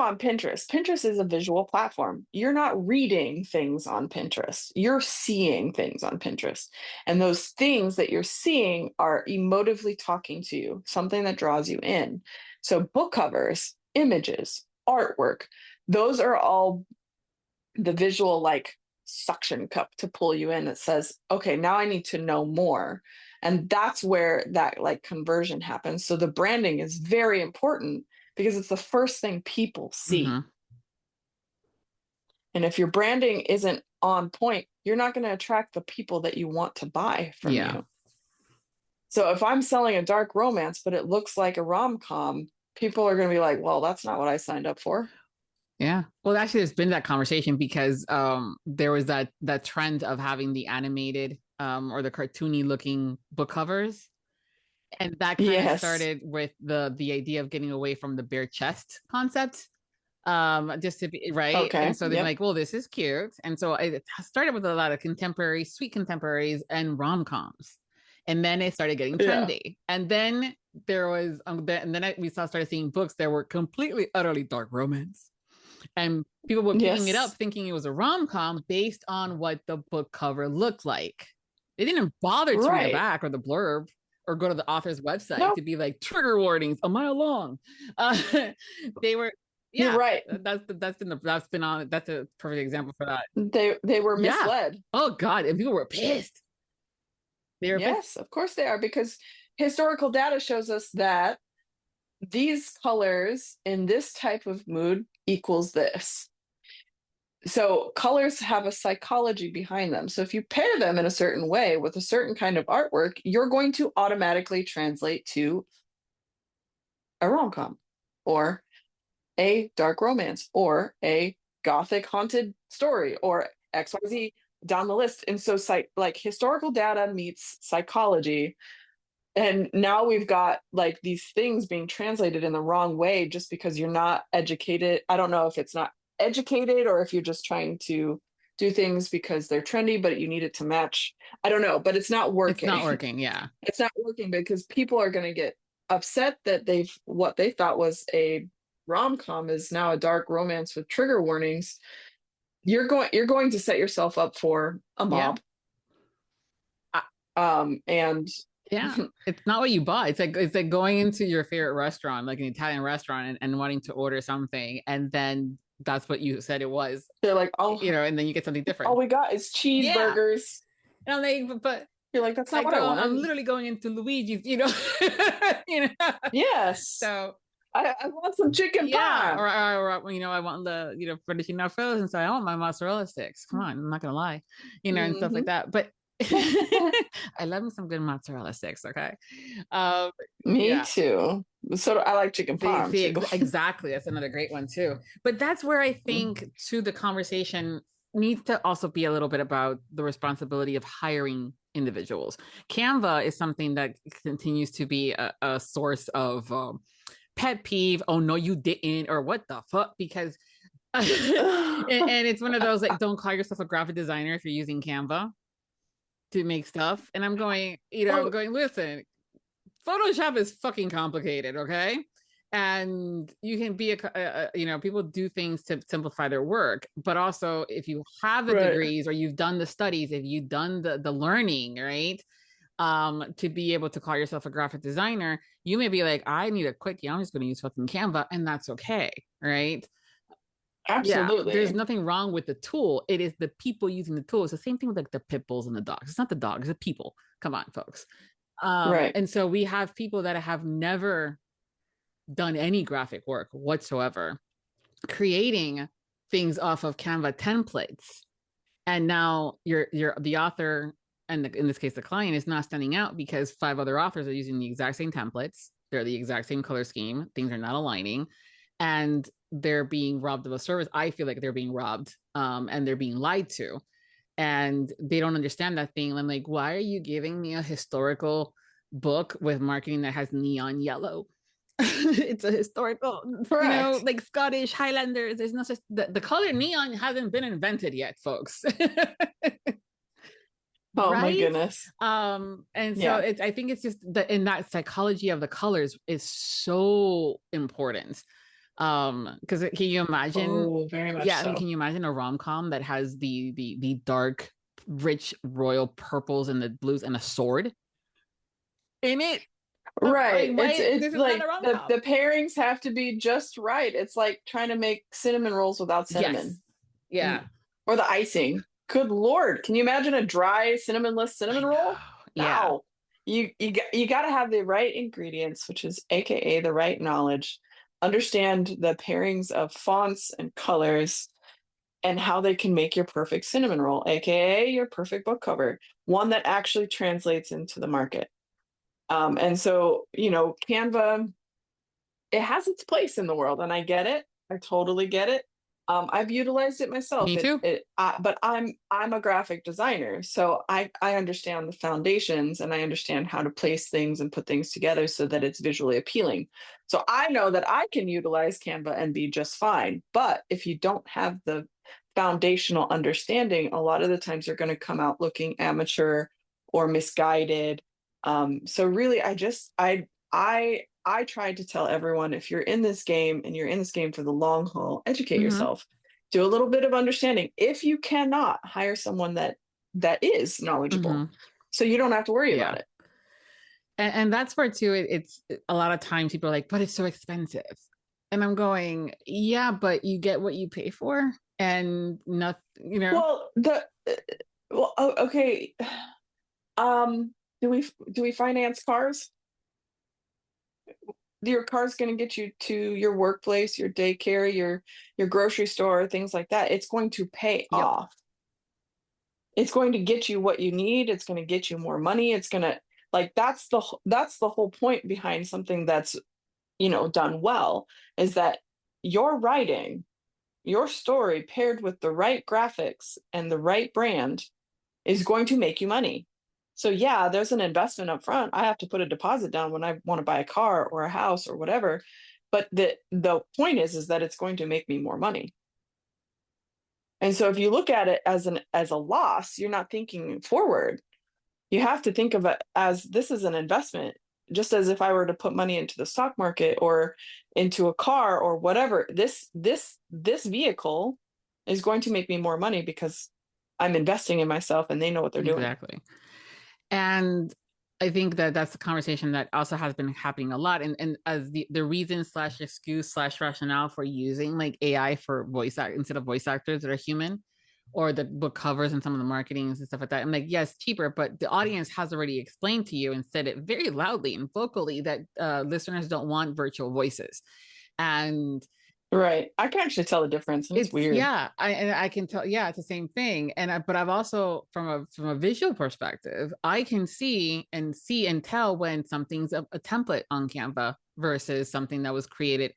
on Pinterest is a visual platform. You're not reading things on Pinterest. You're seeing things on Pinterest. And those things that you're seeing are emotively talking to you, something that draws you in. So book covers, images, artwork, those are all the visual like suction cup to pull you in that says, okay, now I need to know more. And that's where that like conversion happens. So the branding is very important because it's the first thing people see. Mm-hmm. And if your branding isn't on point, you're not going to attract the people that you want to buy from you. So if I'm selling a dark romance, but it looks like a rom-com, people are going to be like, well, that's not what I signed up for. Yeah. Well, actually, there's been that conversation because there was that trend of having the animated or the cartoony looking book covers. And that kind of started with the idea of getting away from the bare chest concept. Just to be right. Okay. And so they're like, well, this is cute. And so it started with a lot of contemporary, sweet contemporaries and rom-coms. And then it started getting trendy. And then there was, we started seeing books that were completely, utterly dark romance. And people were picking it up thinking it was a rom-com based on what the book cover looked like. They didn't bother to read the back or the blurb or go to the author's website to be like, trigger warnings a mile long. They were, you're right. That's a perfect example for that. They were misled. Yeah. Oh God. And people were pissed. Yes, of course they are, because historical data shows us that these colors in this type of mood equals this. So colors have a psychology behind them. So if you pair them in a certain way with a certain kind of artwork, you're going to automatically translate to a rom-com or a dark romance or a gothic haunted story or XYZ down the list. And so like historical data meets psychology. And now we've got like these things being translated in the wrong way just because you're not educated. I don't know if it's not educated or if you're just trying to do things because they're trendy, but you need it to match. I don't know, but it's not working. It's not working. Yeah. It's not working because people are going to get upset that what they thought was a rom-com is now a dark romance with trigger warnings. You're going to set yourself up for a mob. And it's not what you bought. It's like going into your favorite restaurant, like an Italian restaurant, and wanting to order something, and then that's what you said it was. They're like, oh, and then you get something different. All we got is cheeseburgers. And I'm like, but you're like, that's not what I want. I'm literally going into Luigi's, Yes. So I want some chicken pie. Or I want the, traditional frozen, so I want my mozzarella sticks. Come on, I'm not gonna lie, and stuff like that. But I love me some good mozzarella sticks. Okay. Me too. So I like chicken parm. Exactly. That's another great one too. But that's where I think too the conversation needs to also be a little bit about the responsibility of hiring individuals. Canva is something that continues to be a source of pet peeve. Oh no, you didn't, or what the fuck? Because and it's one of those like, don't call yourself a graphic designer if you're using Canva to make stuff. And I'm going, listen, Photoshop is fucking complicated, okay? And you can be people do things to simplify their work, but also if you have the degrees or you've done the studies, if you've done the learning, right? To be able to call yourself a graphic designer, you may be like, I need a quickie, I'm just going to use fucking Canva, and that's okay, right? Absolutely. There's nothing wrong with the tool. It is the people using the tool. It's the same thing with like the pit bulls and the dogs. It's not the dogs, it's the people. Come on, folks. And so we have people that have never done any graphic work whatsoever, creating things off of Canva templates. And now you're the author, and in this case, the client is not standing out because 5 other authors are using the exact same templates. They're the exact same color scheme. Things are not aligning, and they're being robbed of a service. I feel like they're being robbed, and they're being lied to, and they don't understand that thing. I'm like, why are you giving me a historical book with marketing that has neon yellow? It's a historical, like Scottish Highlanders. There's no such, the color neon hasn't been invented yet, folks. Oh my goodness. And so I think it's just in that psychology of the colors is so important. Because can you imagine? Oh, very much so. Can you imagine a rom-com that has the dark, rich royal purples and the blues and a sword in it? Right. It's like the pairings have to be just right. It's like trying to make cinnamon rolls without cinnamon. Yes. Yeah. Or the icing. good Lord, can you imagine a dry cinnamonless cinnamon roll? Yeah. No. You got to have the right ingredients, which is AKA the right knowledge, understand the pairings of fonts and colors and how they can make your perfect cinnamon roll, AKA your perfect book cover, one that actually translates into the market. And so, Canva, it has its place in the world, and I get it. I totally get it. I've utilized it myself. Me too. But I'm a graphic designer, so I understand the foundations and I understand how to place things and put things together so that it's visually appealing. So I know that I can utilize Canva and be just fine. But if you don't have the foundational understanding, a lot of the times you're going to come out looking amateur or misguided. So really, I tried to tell everyone, if you're in this game and you're in this game for the long haul, educate yourself, do a little bit of understanding. If you cannot, hire someone that is knowledgeable, so you don't have to worry about it. And that's where too, it's a lot of times people are like, but it's so expensive. And I'm going, yeah, but you get what you pay for, and nothing, Okay. Do we finance cars? Your car's going to get you to your workplace, your daycare, your grocery store, things like that. It's going to pay off. It's going to get you what you need. It's going to get you more money. It's going to, that's the whole point behind something that's, done well, is that your writing, your story paired with the right graphics and the right brand is going to make you money. So yeah, there's an investment up front. I have to put a deposit down when I want to buy a car or a house or whatever. But the point is that it's going to make me more money. And so if you look at it as a loss, you're not thinking forward. You have to think of it as, this is an investment, just as if I were to put money into the stock market or into a car or whatever. This vehicle is going to make me more money because I'm investing in myself and they know what they're doing. Exactly. And I think that that's the conversation that also has been happening a lot. And as the reason / excuse / rationale for using like AI for instead of voice actors that are human, or the book covers and some of the marketings and stuff like that. I'm like, yes, cheaper, but the audience has already explained to you and said it very loudly and vocally that listeners don't want virtual voices. And right, I can actually tell the difference. It's weird. Yeah, I can tell. Yeah, it's the same thing. But I've also, from a visual perspective, I can see and tell when something's a template on Canva versus something that was created.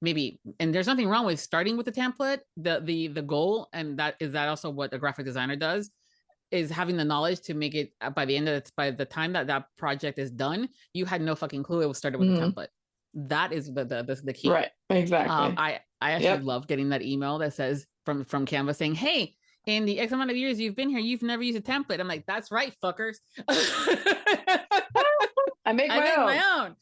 Maybe, and there's nothing wrong with starting with a template. The goal, and that also what a graphic designer does, is having the knowledge to make it by the time that project is done, you had no fucking clue it was started with a template. That is the key. Right. Exactly. I actually love getting that email that says from Canva saying, hey, in the X amount of years you've been here, you've never used a template. I'm like, that's right, fuckers. I make my own.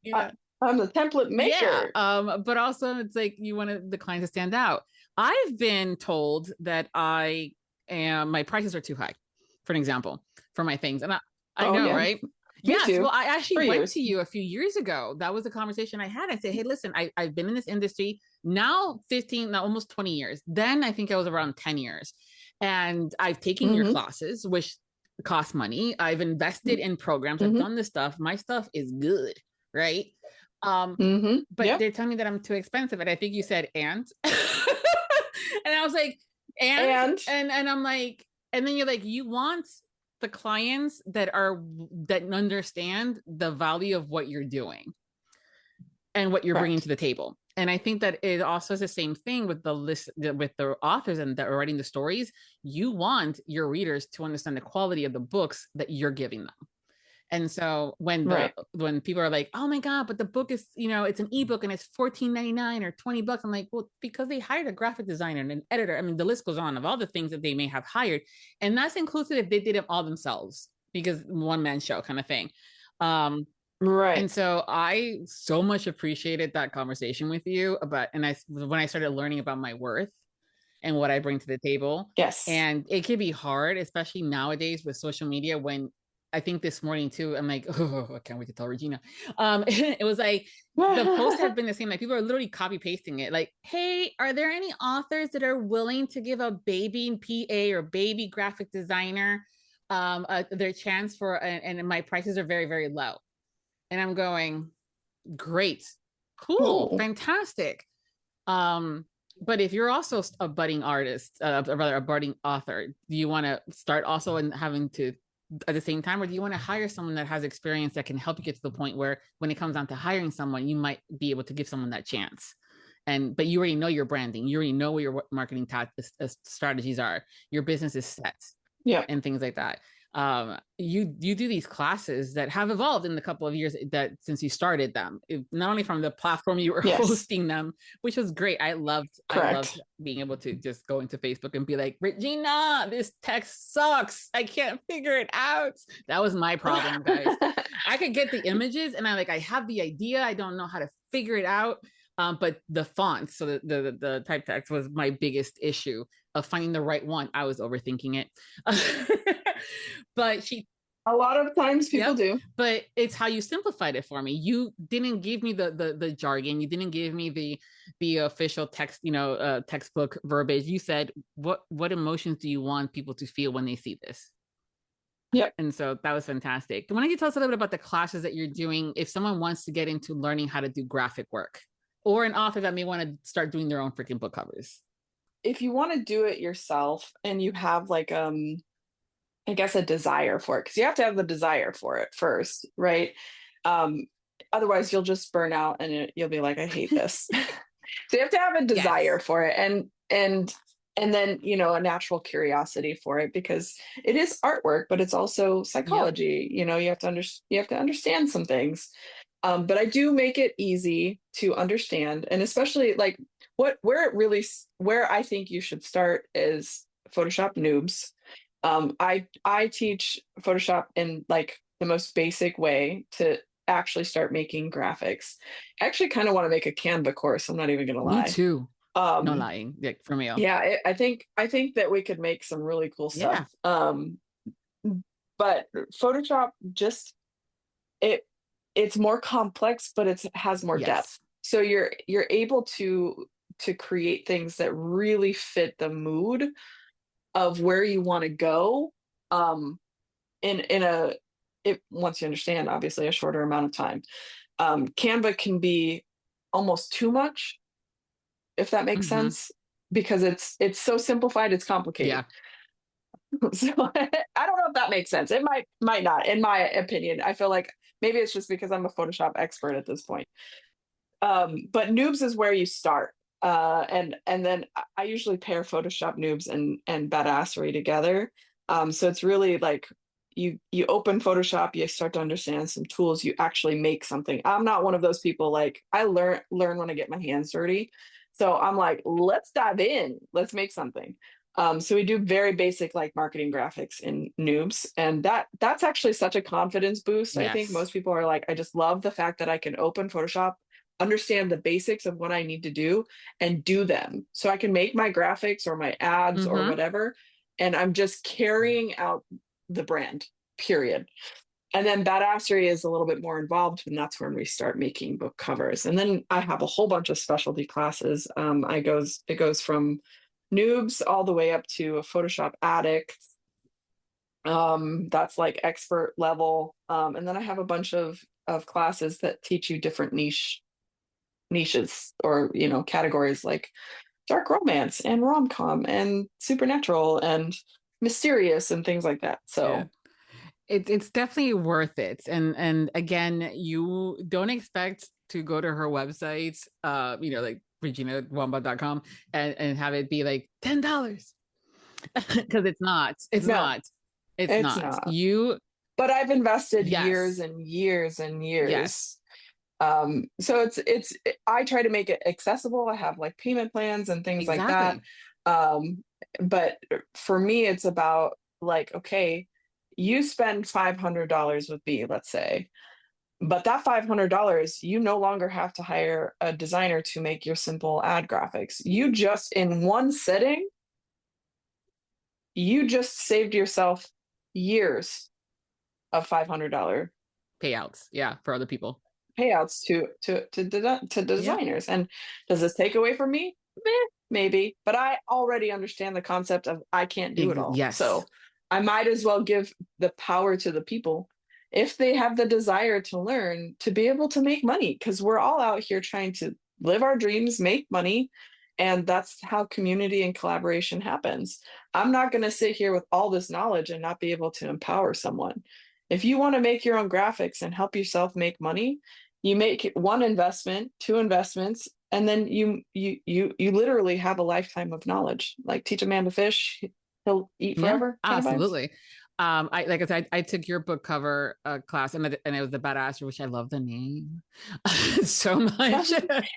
Yeah. I'm the template maker. Yeah. But also it's like, you want the client to stand out. I've been told that my prices are too high, for an example, for my things. And I know, right? Yes. Well, I actually went to you a few years ago. That was a conversation I had. I said, hey, listen, I've been in this industry now almost 20 years. Then I think I was around 10 years. And I've taken your classes, which cost money. I've invested in programs. I've done this stuff. My stuff is good. Right. But they're telling me that I'm too expensive. And I think you said, and I was like, and I'm like, and then you're like, you want the clients that understand the value of what you're doing and what you're bringing to the table. And I think that it also is the same thing with the authors and that are writing the stories. You want your readers to understand the quality of the books that you're giving them. And so when people are like, oh my God, but the book is, it's an ebook and it's $14.99 or $20. I'm like, well, because they hired a graphic designer and an editor. I mean, the list goes on of all the things that they may have hired. And that's inclusive if they did it all themselves, because one man show kind of thing. Right. And so I so much appreciated that conversation with you when I started learning about my worth and what I bring to the table. Yes. And it can be hard, especially nowadays with social media, when I think this morning too, I'm like, oh, I can't wait to tell Regina. It was like the posts have been the same. Like people are literally copy pasting it. Like, hey, are there any authors that are willing to give a baby PA or baby graphic designer their chance for, and my prices are very, very low. And I'm going, great, cool, fantastic. But if you're also a budding artist, rather a budding author, do you want to start also in having to at the same time, or do you want to hire someone that has experience that can help you get to the point where when it comes down to hiring someone, you might be able to give someone that chance? But you already know your branding, you already know what your marketing strategies are, your business is set, and things like that. You do these classes that have evolved in the couple of years that since you started them, not only from the platform you were hosting them, which was great. I loved being able to just go into Facebook and be like, Regina, this text sucks, I can't figure it out. That was my problem, guys. I could get the images and I have the idea, I don't know how to figure it out. But the fonts, so the type text was my biggest issue of finding the right one. I was overthinking it. But a lot of times people do. But it's how you simplified it for me. You didn't give me the jargon. You didn't give me the official text, textbook verbiage. You said, what emotions do you want people to feel when they see this? Yep. And so that was fantastic. Why don't you tell us a little bit about the classes that you're doing if someone wants to get into learning how to do graphic work, or an author that may want to start doing their own freaking book covers? If you want to do it yourself and you have like, I guess a desire for it, because you have to have the desire for it first, right? Otherwise you'll just burn out and you'll be like, I hate this. So you have to have a desire for it, and then, a natural curiosity for it, because it is artwork, but it's also psychology. You have to understand some things. But I do make it easy to understand, and especially like where I think you should start is Photoshop noobs. I teach Photoshop in like the most basic way to actually start making graphics. I actually kind of want to make a Canva course. I'm not even going to lie. Me too. No lying, like for me. Yeah, I think that we could make some really cool stuff. But Photoshop it's more complex, but it has more depth. So you're able to create things that really fit the mood of where you want to go, once you understand, obviously, a shorter amount of time. Canva can be almost too much, if that makes sense, because it's so simplified, it's complicated. So I don't know if that makes sense. It might not, in my opinion. I feel like maybe it's just because I'm a Photoshop expert at this point. But noobs is where you start. And then I usually pair Photoshop noobs and badassery together. So it's really like you open Photoshop, you start to understand some tools, you actually make something. I'm not one of those people, like I learn when I get my hands dirty. So I'm like, let's dive in, let's make something. So we do very basic like marketing graphics in noobs, and that's actually such a confidence boost. I think most people are like, I just love the fact that I can open Photoshop, understand the basics of what I need to do, and do them. So I can make my graphics or my ads or whatever, and I'm just carrying out the brand, period. And then badassery is a little bit more involved, and that's when we start making book covers. And then I have a whole bunch of specialty classes. It goes from noobs all the way up to a Photoshop addict. That's like expert level. And then I have a bunch of classes that teach you different niches or categories, like dark romance and rom-com and supernatural and mysterious and things like that. So it's definitely worth it. And again, you don't expect to go to her website, like reginawamba.com and have it be like $10, because it's not. But I've invested years and years and years. So I try to make it accessible. I have like payment plans and things like that. But for me, it's about like, okay, you spend $500 with me, let's say, but that $500, you no longer have to hire a designer to make your simple ad graphics. You just, in one sitting, you just saved yourself years of $500 payouts. Yeah. For other people. payouts to designers. And does this take away from me? Maybe, but I already understand the concept of I can't do it all. Yes. So I might as well give the power to the people if they have the desire to learn, to be able to make money, because we're all out here trying to live our dreams, make money. And that's how community and collaboration happens. I'm not going to sit here with all this knowledge and not be able to empower someone. If you want to make your own graphics and help yourself make money, you make one investment, two investments, and then you literally have a lifetime of knowledge. Like, teach a man to fish, he'll eat forever. Yeah, absolutely. Like I said, I took your book cover class, and it was the Badasser, which I love the name so much.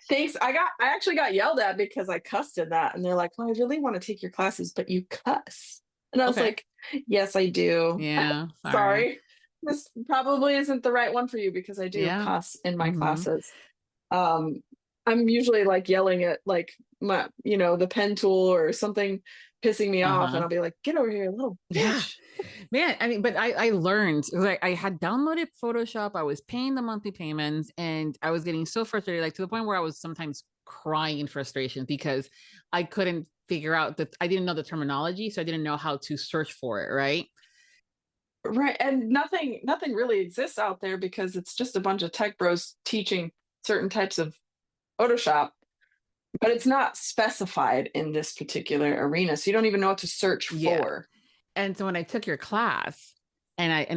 Thanks. I actually got yelled at because I cussed in that, and they're like, "Well, I really want to take your classes, but you cuss." And I was like, "Yes, I do." Yeah. Sorry. This probably isn't the right one for you, because I do cuss in my classes. I'm usually like yelling at like my, the pen tool or something pissing me off, and I'll be like, "Get over here, little bitch." Man, I mean, but I learned, like, I had downloaded Photoshop, I was paying the monthly payments, and I was getting so frustrated, like to the point where I was sometimes crying in frustration because I couldn't figure out that I didn't know the terminology, so I didn't know how to search for it, right? Right. And nothing really exists out there, because it's just a bunch of tech bros teaching certain types of Photoshop, but it's not specified in this particular arena. So you don't even know what to search for. And so when I took your class and I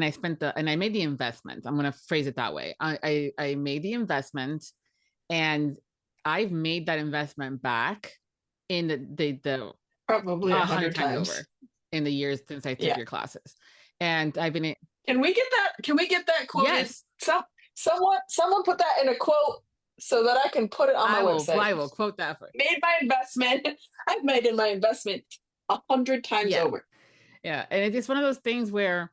made the investment, I'm going to phrase it that way. I made the investment, and I've made that investment back in the probably 100 times over in the years since I took your classes. And I've been. Can we get that quote? Yes. Someone put that in a quote so that I can put it on my website. I will quote that for you. Made my investment. I've made my investment 100 times over. Yeah. And it's one of those things where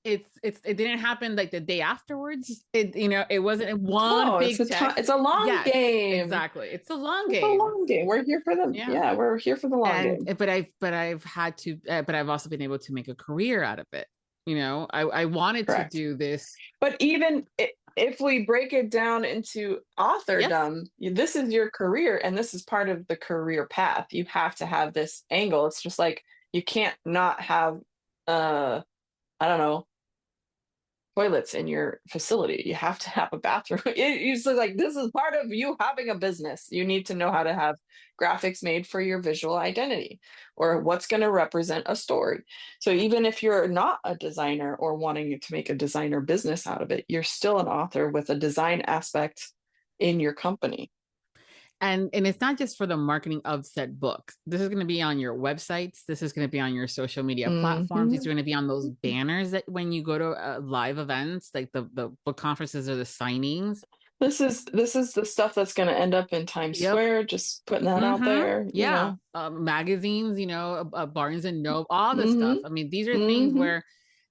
it didn't happen like the day afterwards. It wasn't one big check. It's a long game. Exactly. It's a long game. It's a long game. We're here for them. Yeah, we're here for the long game. But I've also been able to make a career out of it. I wanted to do this. But even if we break it down into authordom, this is your career, and this is part of the career path. You have to have this angle. It's just like, you can't not have, I don't know, toilets in your facility. You have to have a bathroom. It's like, this is part of you having a business. You need to know how to have graphics made for your visual identity, or what's going to represent a story. So even if you're not a designer or wanting to make a designer business out of it, you're still an author with a design aspect in your company. And it's not just for the marketing of said books. This is going to be on your websites. This is going to be on your social media platforms. These are going to be on those banners that when you go to live events, like the book conferences or the signings. This is the stuff that's going to end up in Times Square. Just putting that out there. Magazines, Barnes and Noble, all this stuff. I mean, these are things where,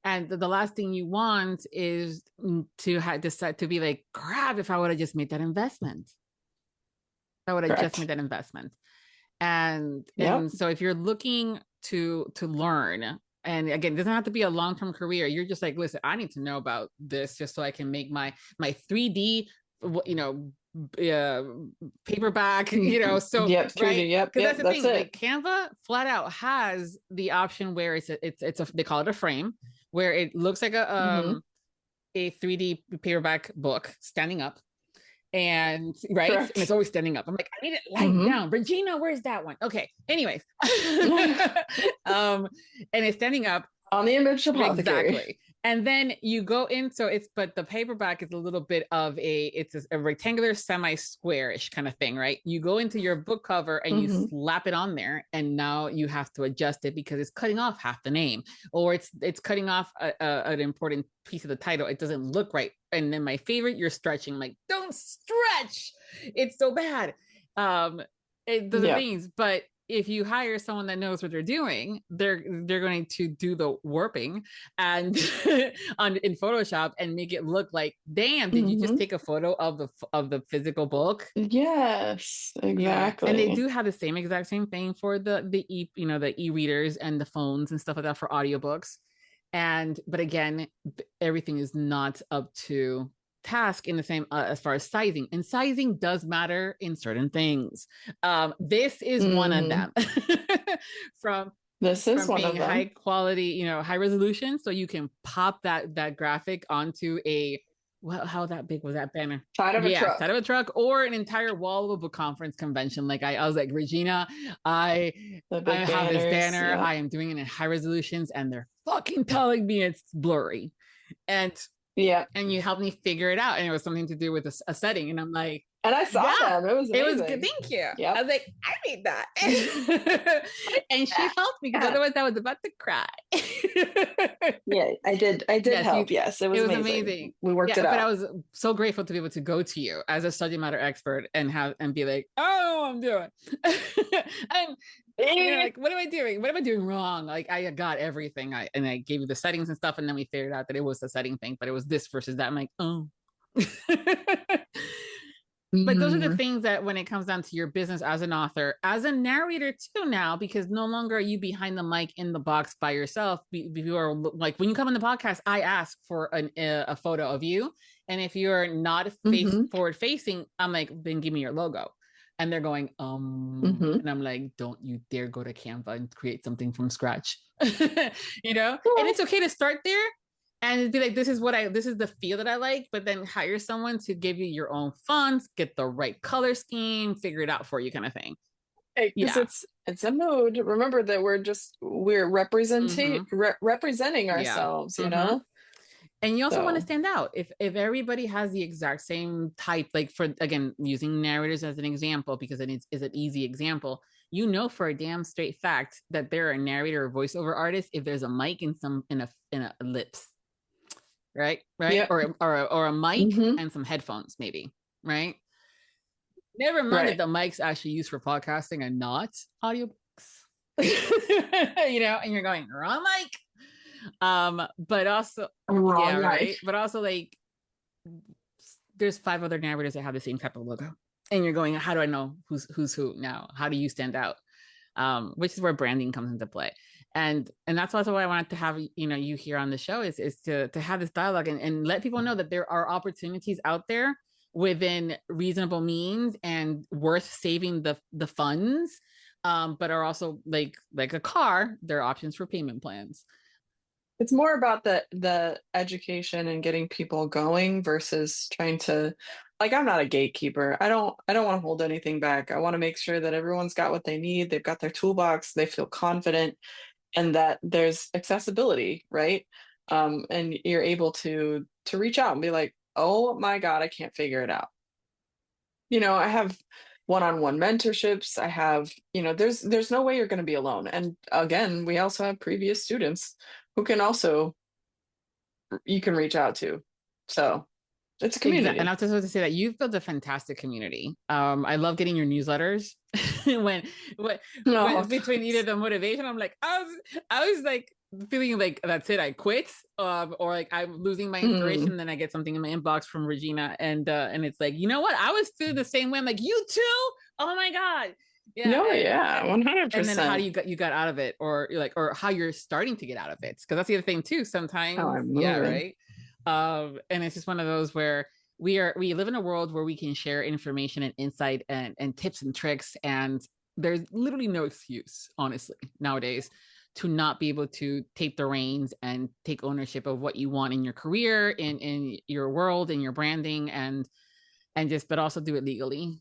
and the last thing you want is to decide to be like, crap, if I would have just made that investment. I would have just made that investment. And so if you're looking to learn, and again, it doesn't have to be a long-term career. You're just like, listen, I need to know about this just so I can make my 3D, paperback, so right? 3D, because that's the thing. Like, Canva flat out has the option where it's they call it a frame, where it looks like a 3D paperback book standing up. And and it's always standing up. I'm like, I need it lying down. Regina, where's that one? Okay. Anyways, and it's standing up on the image apothecary. Exactly. And then you go in. But the paperback is a little bit of it's a rectangular, semi-squarish kind of thing, right? You go into your book cover and you slap it on there, and now you have to adjust it because it's cutting off half the name, or it's cutting off an important piece of the title. It doesn't look right. And then my favorite, you're stretching. I'm like, don't stretch. It's so bad. Those are things, but if you hire someone that knows what they're doing, they're going to do the warping and in Photoshop and make it look like, damn, did you just take a photo of the physical book? Yes, exactly. And they do have the same thing for the e-readers and the phones and stuff like that for audiobooks. But again, everything is not up to task in the same as far as sizing, and sizing does matter in certain things. This is one of them. from being high quality, high resolution, so you can pop that graphic onto how that big was that banner? Side of a truck, or an entire wall of a book conference convention. Like I was like, Regina, I have this banner. Yep. I am doing it in high resolutions, and they're fucking telling me it's blurry. And you helped me figure it out, and it was something to do with a setting. And I'm like, and I saw them. It was amazing. It was good. Thank you. Yep. I was like, I need that. And she helped me, because otherwise I was about to cry. Yeah, I did help. Yes, it was amazing. We worked it out. But I was so grateful to be able to go to you as a subject matter expert and be like, oh, I'm doing. And you're like, what am I doing? What am I doing wrong? Like, I got everything. I gave you the settings and stuff, and then we figured out that it was the setting thing, but it was this versus that. I'm like, oh. But those are the things that, when it comes down to your business as an author, as a narrator too now, because no longer are you behind the mic in the box by yourself. You are, like, when you come on the podcast, I ask for a photo of you. And if you're not forward facing, I'm like, then give me your logo. And they're going, and I'm like, don't you dare go to Canva and create something from scratch, And it's okay to start there. And be like, this is the feel that I like, but then hire someone to give you your own fonts, get the right color scheme, figure it out for you, kind of thing. It's a mood. Remember that we're representing ourselves, you know? And you also want to stand out. If everybody has the exact same type, like, for, again, using narrators as an example, because it is an easy example, for a damn straight fact that there are narrator or voiceover artists if there's a mic in a lips. Right. Yep. Or a mic and some headphones, maybe. Right. Never mind that the mic's actually used for podcasting and not audiobooks. And you're going, wrong mic. But also wrong mic. Right. But also, like, there's 5 other narrators that have the same type of logo, and you're going, how do I know who's who now? How do you stand out? Which is where branding comes into play. And that's also why I wanted to have, you here on the show is to have this dialogue and let people know that there are opportunities out there within reasonable means and worth saving the funds, but are also like a car, there are options for payment plans. It's more about the education and getting people going versus trying to, like, I'm not a gatekeeper. I don't want to hold anything back. I want to make sure that everyone's got what they need. They've got their toolbox. They feel confident. And that there's accessibility, right? And you're able to reach out and be like, oh my God, I can't figure it out. I have one-on-one mentorships. I have, there's no way you're going to be alone. And again, we also have previous students who you can reach out to. So it's a community. And I was just about to say that you've built a fantastic community. I love getting your newsletters. when between either the motivation, I'm like, I was like feeling like that's it, I quit, or like I'm losing my inspiration. Then I get something in my inbox from Regina, and it's like, you know what? I was feeling the same way. I'm like, you too? Oh my God. Yeah. No, 100%. And then how you got out of it, or you're like, or how you're starting to get out of it, because that's the other thing too. Sometimes, right. And it's just one of those where we live in a world where we can share information and insight and tips and tricks, and there's literally no excuse, honestly, nowadays, to not be able to take the reins and take ownership of what you want in your career, in your world, in your branding, and but also do it legally.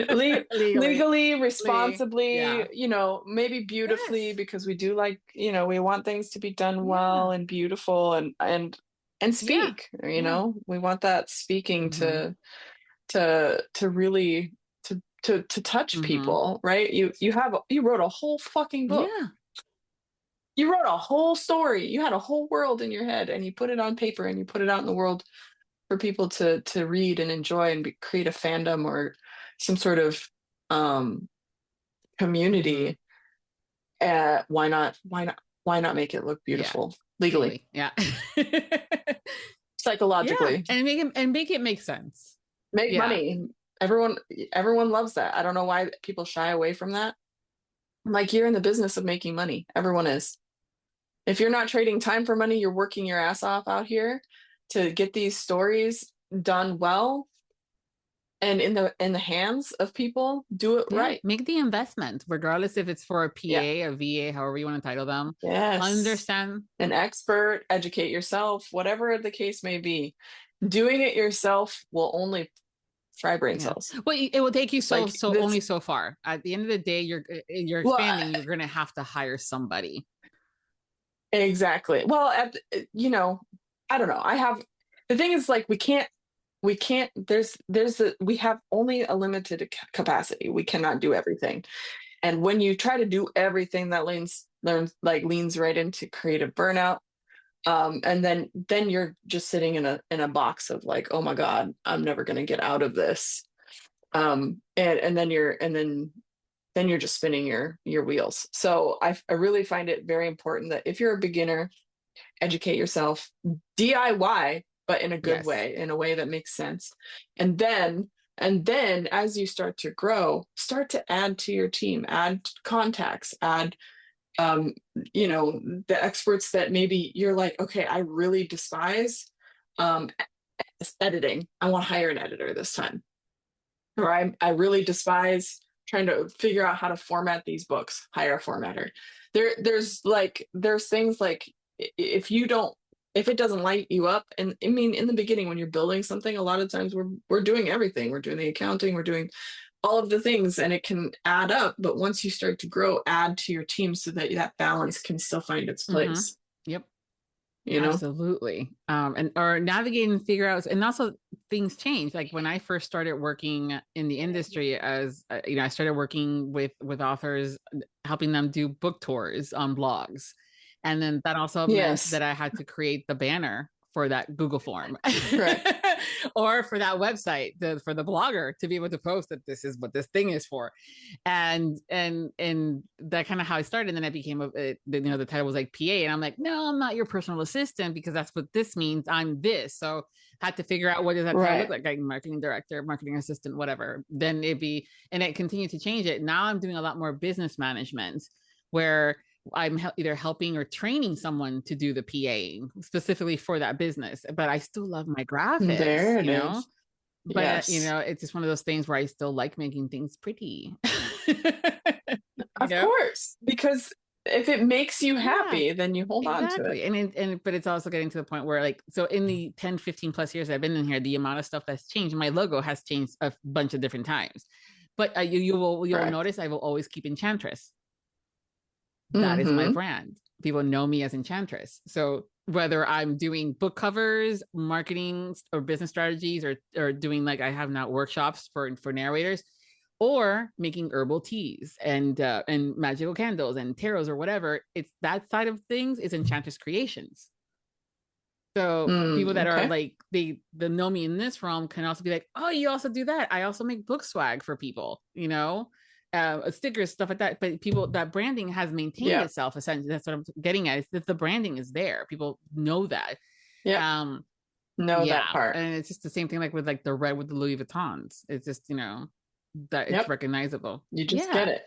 Legally, responsibly, maybe beautifully, because we do like, we want things to be done well and beautiful and speak, we want that speaking to really to touch people, right? You wrote a whole fucking book. Yeah. You wrote a whole story. You had a whole world in your head, and you put it on paper and you put it out in the world for people to read and enjoy and create a fandom or some sort of community. Why not make it look beautiful legally? Yeah. Psychologically. Yeah. And make it make sense. Make money. Everyone loves that. I don't know why people shy away from that. Like, you're in the business of making money. Everyone is. If you're not trading time for money, you're working your ass off out here to get these stories done well and in the hands of people. Do it right. Make the investment, regardless if it's for a PA, Yeah. a VA, however you want to title them. Yes. Understand. An expert, educate yourself, whatever the case may be. Doing it yourself will only fry brain cells. Well, it will take you only so far. At the end of the day, you're expanding. You're going to have to hire somebody. Exactly. Well, I don't know. The thing is, like, we have only a limited capacity. We cannot do everything. And when you try to do everything, that leans right into creative burnout. And then you're just sitting in a box of like, oh my God, I'm never going to get out of this. And then you're just spinning your wheels. So I really find it very important that if you're a beginner, educate yourself, DIY, but in a good way, in a way that makes sense. And then as you start to grow, start to add to your team, add contacts, add the experts that maybe you're like, okay, I really despise editing. I want to hire an editor this time. Or I really despise trying to figure out how to format these books. Hire a formatter. There's things like, if it doesn't light you up, and I mean, in the beginning when you're building something, a lot of times we're doing everything. We're doing the accounting, we're doing all of the things, and it can add up. But once you start to grow, add to your team so that balance can still find its place. Yep. Absolutely. Or navigate and figure out, and also things change. Like when I first started working in the industry, as I started working with authors, helping them do book tours on blogs. And then that also meant that I had to create the banner for that Google form. Right. Or for that website, for the blogger to be able to post that this is what this thing is for. And that kind of how I started. And then I became the title was like PA. And I'm like, no, I'm not your personal assistant, because that's what this means. I'm this. So I had to figure out, what does that title look like marketing director, marketing assistant, whatever. Then and it continued to change it. Now I'm doing a lot more business management, where I'm either helping or training someone to do the PA specifically for that business, but I still love my graphics, there it is. But it's just one of those things where I still like making things pretty. Of course, because if it makes you happy, then you hold on to it. But it's also getting to the point where, so in the 10, 15 plus years I've been in here, the amount of stuff that's changed, my logo has changed a bunch of different times, but you'll notice I will always keep Enchantress. That is my brand. People know me as Enchantress. So whether I'm doing book covers, marketing or business strategies, or doing, like I have now, workshops for narrators, or making herbal teas and magical candles and tarots or whatever, it's that side of things is Enchantress Creations. So people that are like, they know me in this realm can also be like, oh, you also do that. I also make book swag for people, stickers, stuff like that. But that branding has maintained itself, essentially. That's what I'm getting at, is that the branding is there. People know that. Know that part. And it's just the same thing, like with the red with the Louis Vuittons. It's just, that it's recognizable. You just get it.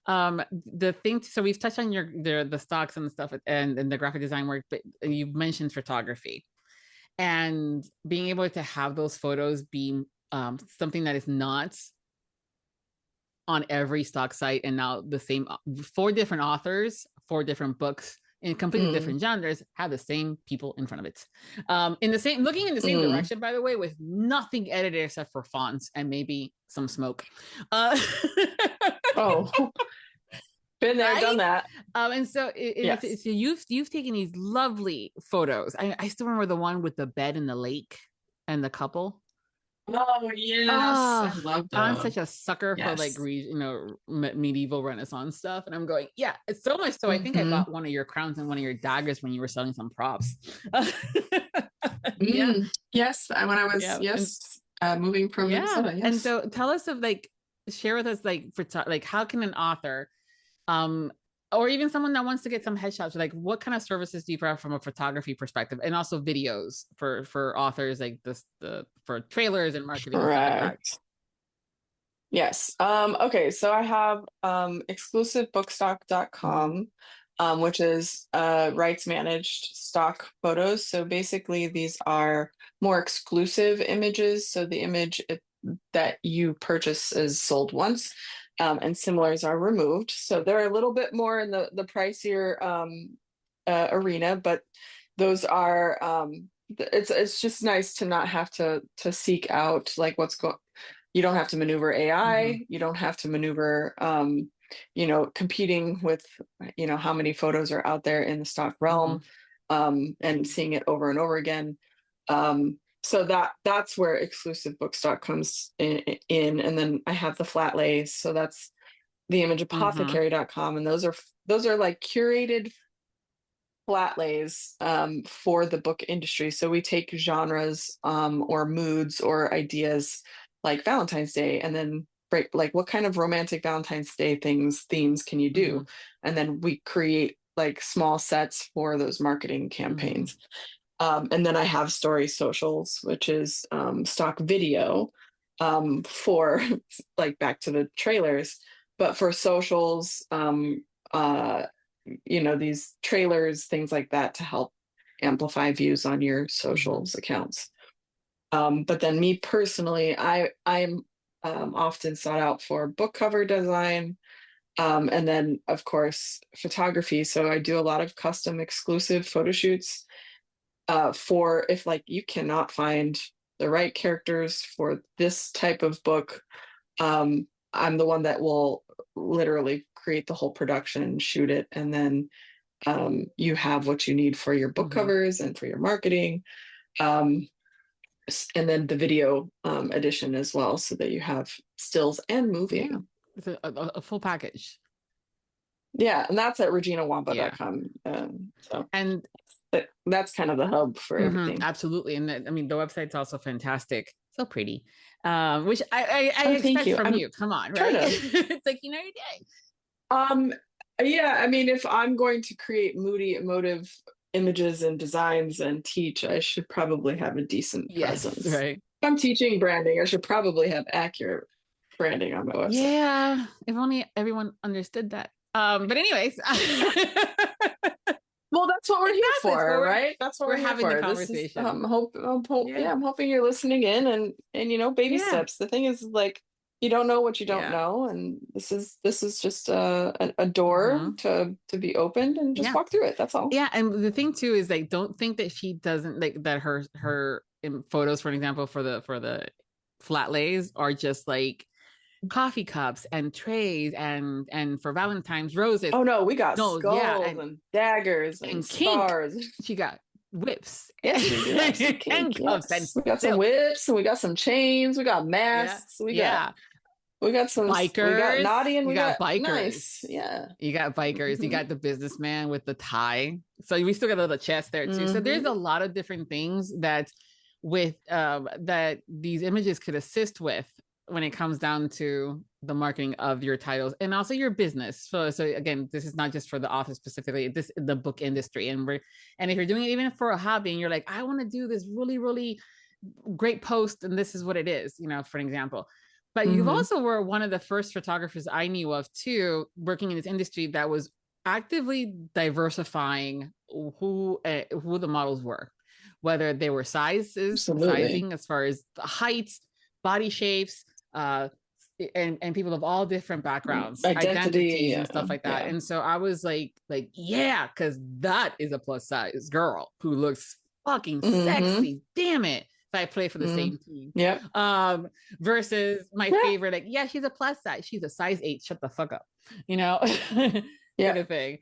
The thing, so we've touched on the stocks and the stuff and the graphic design work, but you mentioned photography, and being able to have those photos be something that is not on every stock site, and now the same 4 different authors, 4 different books in completely different genres have the same people in front of it, looking in the same direction, by the way, with nothing edited except for fonts and maybe some smoke. Been there, done that. And so so you've taken these lovely photos. I still remember the one with the bed in the lake and the couple. Oh yes, I love that. I'm such a sucker for medieval Renaissance stuff, and I'm going, it's so much so I think I bought one of your crowns and one of your daggers when you were selling some props. Yes, when I was moving from Minnesota. Yes. And so tell us share with us how can an author, or even someone that wants to get some headshots, what kind of services do you provide from a photography perspective, and also videos for authors, like for trailers and marketing? Correct. Yes. Okay. So I have exclusivebookstock.com. which is rights managed stock photos. So basically, these are more exclusive images. So the image that you purchase is sold once, and similars are removed. So they're a little bit more in the pricier arena, but those are it's just nice to not have to seek out like you don't have to maneuver AI, you don't have to maneuver competing with how many photos are out there in the stock realm, and seeing it over and over again. So that's where exclusive book stock comes in. And then I have the flat lays, so that's theimageapothecary.com, and those are like curated flat lays for the book industry. So we take genres or moods or ideas like Valentine's Day, and then like what kind of romantic Valentine's Day themes can you do, and then we create like small sets for those marketing campaigns. And then I have story socials, which is stock video for like back to the trailers, but for socials, these trailers, things like that, to help amplify views on your socials accounts. But then me personally, I'm often sought out for book cover design, and then of course photography. So I do a lot of custom exclusive photo shoots for if like you cannot find the right characters for this type of book. I'm the one that will literally create the whole production, shoot it, and then you have what you need for your book covers and for your marketing. And then the video edition as well, so that you have stills and moving. It's a full package. Yeah, and that's at reginawamba.com. So and that's kind of the hub for everything. Absolutely. And I mean, the website's also fantastic. So pretty. Which I expect from you. Come on, right? It's like, you're doing. Yeah, I mean, if I'm going to create moody, emotive images and designs and teach, I should probably have a decent presence. Right. If I'm teaching branding, I should probably have accurate branding on my website. Yeah, if only everyone understood that. But anyways. Well, that's what we're here for, right? That's what we're having here for. The conversation. I'm hoping you're listening in, and baby steps. The thing is, like, you don't know what you don't know, and this is just a door to be opened, and just walk through it. That's all. Yeah, and the thing too is, like, don't think that she doesn't, like, that her photos, for example, for the flat lays are just like coffee cups and trays and for Valentine's roses. Oh no, we got skulls and daggers and stars. She got whips. Yes, we do. And cups. Yes. We got some whips, and we got some chains. We got masks. We got some bikers. We got naughty, and we got bikers. Nice. Yeah, you got bikers. You got the businessman with the tie. So we still got a little chest there too. So there's a lot of different things that that these images could assist with when it comes down to the marketing of your titles and also your business. So again, this is not just for the author specifically, this is the book industry. And if you're doing it even for a hobby and you're like, I want to do this really, really great post, and this is what it is, for an example. But you've also were one of the first photographers I knew of too, working in this industry, that was actively diversifying who the models were, whether they were sizing as far as the heights, body shapes, and people of all different backgrounds, identities and stuff like that. And so I was like, because that is a plus size girl who looks fucking sexy. Damn it. If I play for the same team. Versus my favorite, like, she's a plus size. She's a size 8. Shut the fuck up. Kind of thing.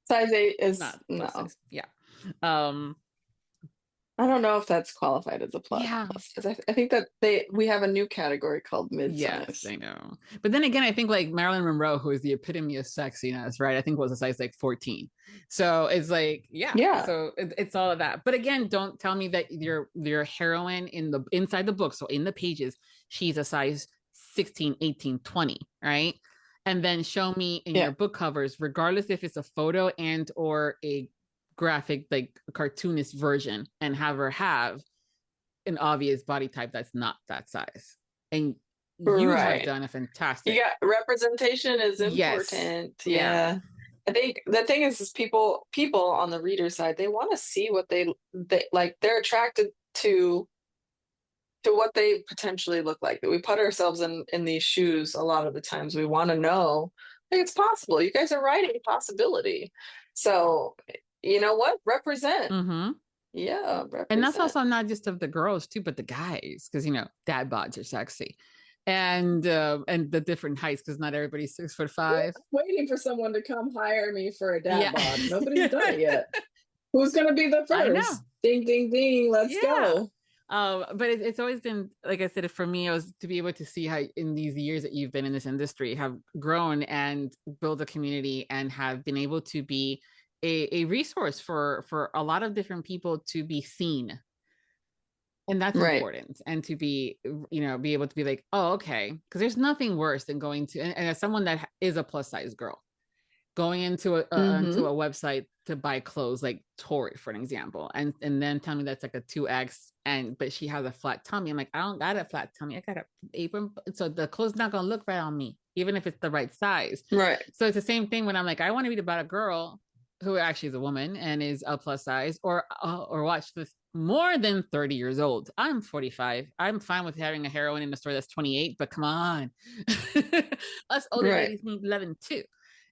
Size 8 is not size. I don't know if that's qualified as a plus. Because I think that we have a new category called mid-size. Yes, I know. But then again, I think like Marilyn Monroe, who is the epitome of sexiness, right? I think was a size like 14. So it's like, so it's all of that. But again, don't tell me that your heroine inside the book, so in the pages, she's a size 16, 18, 20, right? And then show me in your book covers, regardless if it's a photo and or a graphic, like a cartoonist version, and have her have an obvious body type that's not that size. And you have done a fantastic. Representation is important. I think the thing is people on the reader side, they want to see what they like. They're attracted to what they potentially look like. That we put ourselves in these shoes a lot of the times. We want to know, like, it's possible. You guys are writing possibility. So you know what? Represent. Mm-hmm. Yeah, represent. And that's also not just of the girls too, but the guys, because dad bods are sexy, and the different heights, because not everybody's 6'5". Waiting for someone to come hire me for a dad bod. Nobody's done it yet. Who's gonna be the first? I know. Ding ding ding. Let's go. But it's always been, like I said, for me, it was to be able to see how in these years that you've been in this industry have grown and build a community and have been able to be a resource for a lot of different people to be seen. And that's important. And to be, be able to be like, oh, okay. Because there's nothing worse than going to, and as someone that is a plus size girl, going into into a website to buy clothes, like Torrid, for an example, and then tell me that's like a 2X, but she has a flat tummy. I'm like, I don't got a flat tummy. I got an apron. So the clothes not going to look right on me, even if it's the right size. Right. So it's the same thing when I'm like, I want to read about a girl who actually is a woman and is a plus size, or watch this more than 30 years old. I'm 45. I'm fine with having a heroine in the story that's 28, but come on. Us older ladies need loving too.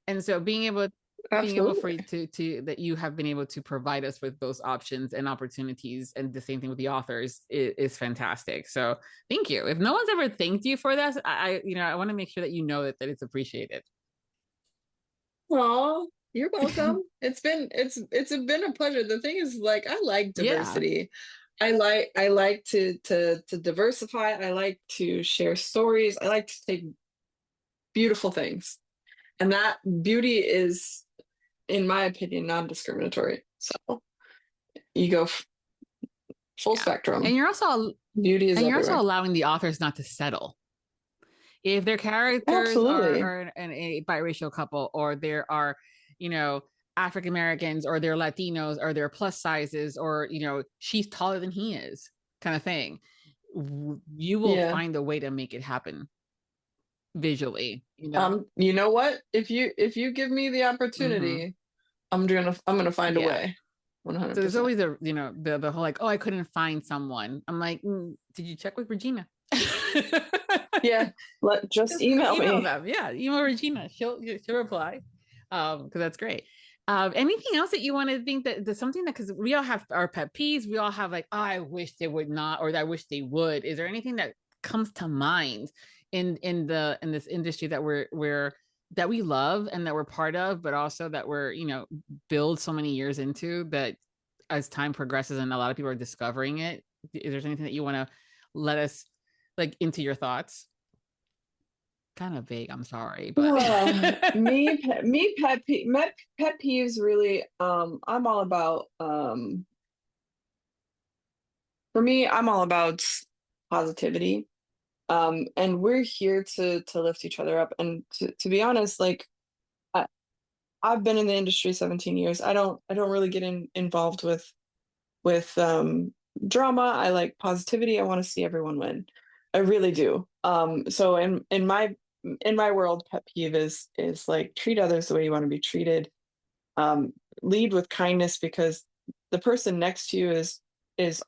And so being able for you to that you have been able to provide us with those options and opportunities, and the same thing with the authors is fantastic. So thank you. If no one's ever thanked you for this, I want to make sure that that it's appreciated. Oh, you're welcome. It's been a pleasure. The thing is, like, I like diversity. Yeah. I like to diversify. I like to share stories. I like to take beautiful things. And that beauty is, in my opinion, non-discriminatory. So you go full spectrum. And you're also beauty is. And you're also allowing the authors not to settle. If their characters are a biracial couple, or there are, African Americans, or they're Latinos, or they're plus sizes, or she's taller than he is, kind of thing, you will find a way to make it happen visually. You know what? If you give me the opportunity, I'm gonna find a way. 100%. So there's always the whole like, oh, I couldn't find someone. I'm like, did you check with Regina? Yeah, just email me. Them. Yeah, email Regina. She'll reply. Because that's great. Anything else that you want to think that's something that, because we all have our pet peeves, we all have like, oh, I wish they would not, or I wish they would. Is there anything that comes to mind in this industry that we love and that we're part of, but also that we're build so many years into, that as time progresses and a lot of people are discovering it, is there anything that you want to let us like into your thoughts? Kind of vague, I'm sorry, but pet peeves really, I'm all about, for me, I'm all about positivity. And we're here to lift each other up. And to be honest, like, I've been in the industry 17 years. I don't really get involved with drama. I like positivity. I want to see everyone win. I really do. So in my world, pet peeve is like, treat others the way you want to be treated. Lead with kindness, because the person next to you is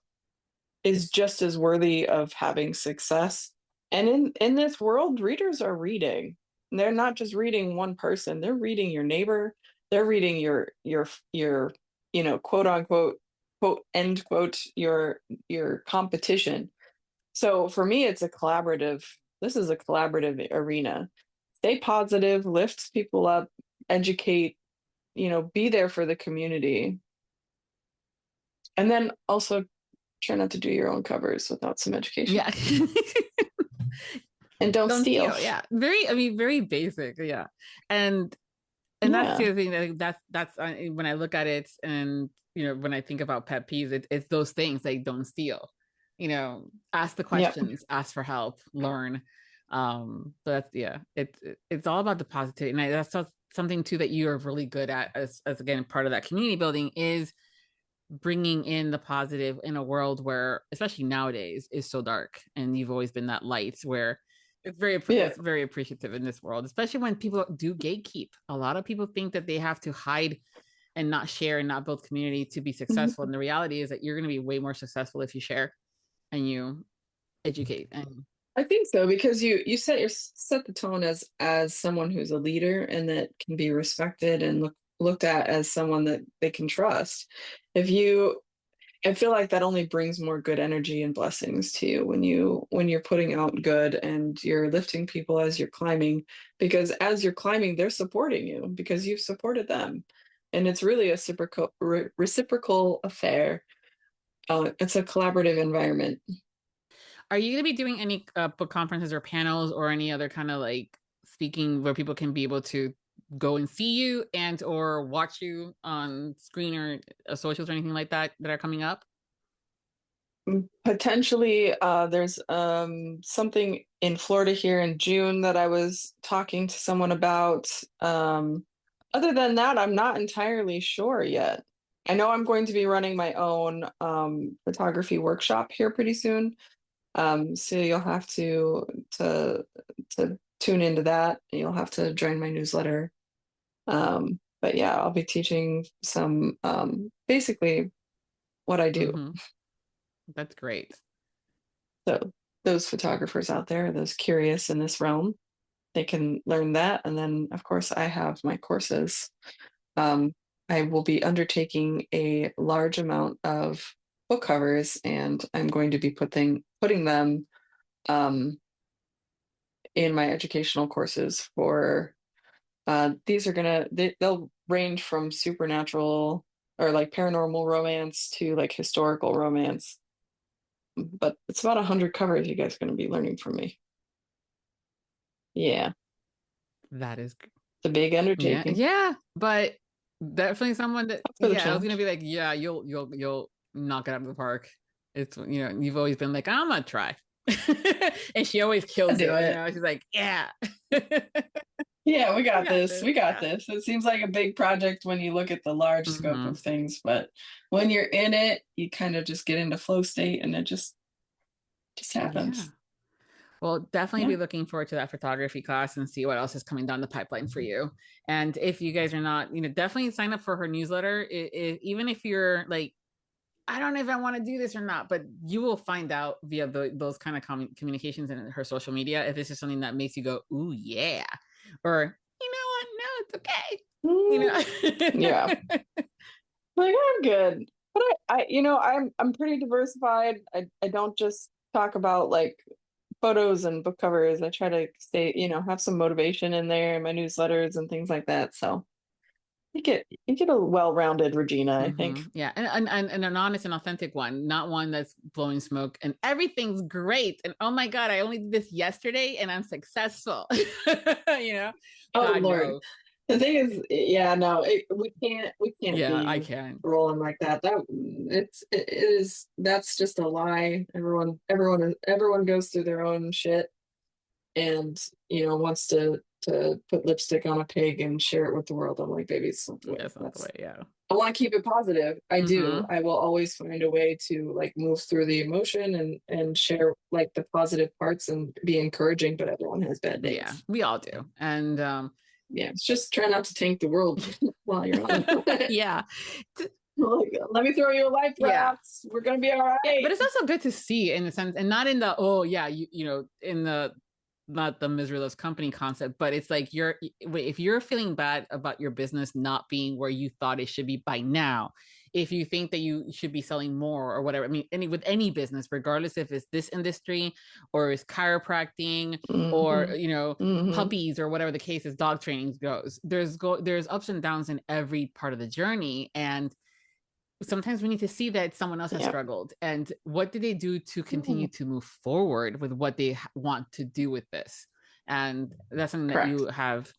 just as worthy of having success. And in this world, readers are reading. They're not just reading one person. They're reading your neighbor. They're reading your quote unquote, quote, end quote, your competition. So for me, it's this is a collaborative arena. Stay positive, lift people up, educate, be there for the community. And then also try not to do your own covers without some education. Yeah. And don't steal. Yeah. Very basic. Yeah. And that's the other thing that's when I look at it, and, when I think about pet peeves, it's those things, like, don't steal, ask the questions, ask for help, learn. But that's, it's all about the positivity. And that's something too that you are really good at as again, part of that community building, is bringing in the positive in a world where, especially nowadays, is so dark. And you've always been that light where it's very appreciative in this world, especially when people do gatekeep. A lot of people think that they have to hide and not share and not build community to be successful. And the reality is that you're going to be way more successful if you share and you educate. And I think so, because you set the tone as someone who's a leader and that can be respected and looked at as someone that they can trust. I feel like that only brings more good energy and blessings to you when you're putting out good and you're lifting people as you're climbing, because as you're climbing, they're supporting you because you've supported them. And it's really a reciprocal affair. It's a collaborative environment. are you going to be doing any book conferences or panels or any other kind of like speaking where people can be able to go and see you and or watch you on screen or socials or anything like that are coming up? Potentially, there's something in Florida here in June that I was talking to someone about. Other than that, I'm not entirely sure yet. I know I'm going to be running my own photography workshop here pretty soon. So you'll have to tune into that. You'll have to join my newsletter. But yeah, I'll be teaching some basically what I do. Mm-hmm. That's great. So those photographers out there, those curious in this realm, they can learn that. And then, of course, I have my courses. I will be undertaking a large amount of book covers, and I'm going to be putting them in my educational courses for these are they'll range from supernatural or like paranormal romance to like historical romance. But it's about 100 covers you guys are going to be learning from me. Yeah. That is the big undertaking. Yeah, but definitely someone that I was gonna be like, yeah, you'll knock it out of the park. It's you've always been like, I'm gonna try. And she always kills it. She's like, yeah. Yeah, we got this. We got this. It seems like a big project when you look at the large scope of things, but when you're in it, you kind of just get into flow state and it just happens. Yeah. Well, definitely be looking forward to that photography class and see what else is coming down the pipeline for you. And if you guys are not, definitely sign up for her newsletter. Even if you're like, I don't know if I want to do this or not, but you will find out via those kind of communications in her social media if this is something that makes you go, ooh, yeah. Or, you know what? No, it's okay. Yeah. Like, I'm good. But I'm pretty diversified. I don't just talk about like photos and book covers. I try to stay, have some motivation in there in my newsletters and things like that. So you get a well-rounded Regina, I think. Yeah, and an honest and authentic one, not one that's blowing smoke and everything's great. And oh my God, I only did this yesterday and I'm successful. Oh God, Lord. no. The thing is, we can't. Yeah, I can rolling like that. That's just a lie. Everyone goes through their own shit, and wants to put lipstick on a pig and share it with the world. I'm like, baby, it's not the way. That's not the way. Yeah. I want to keep it positive. I do. I will always find a way to like move through the emotion and share like the positive parts and be encouraging. But everyone has bad days. Yeah, we all do. And it's just try not to tank the world while you're on. Yeah. Let me throw you a life raft. Yeah. We're gonna be all right. But it's also good to see in a sense, and not in the in the not the miserless company concept, but it's like if you're feeling bad about your business not being where you thought it should be by now, if you think that you should be selling more or whatever, I mean, with any business, regardless if it's this industry or it's chiropractic or puppies or whatever the case is, dog training goes, there's ups and downs in every part of the journey. And sometimes we need to see that someone else has struggled and what did they do to continue to move forward with what they want to do with this. And that's something that you have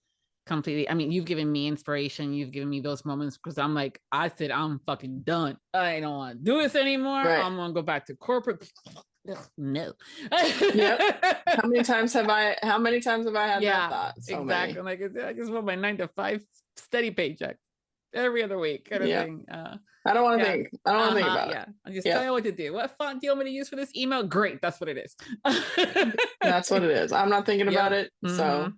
completely, I mean, you've given me inspiration. You've given me those moments because I'm like, I said, I'm fucking done. I don't want to do this anymore. Right. I'm going to go back to corporate. No. Yep. How many times have I had that thought? So exactly. Many. Like, I just want my 9 to 5 steady paycheck. every other week kind of Yeah. thing. I don't want to think. I don't want to think about it. Yeah. I just tell you what to do. What font do you want me to use for this email? Great. That's what it is. That's what it is. I'm not thinking about it. So,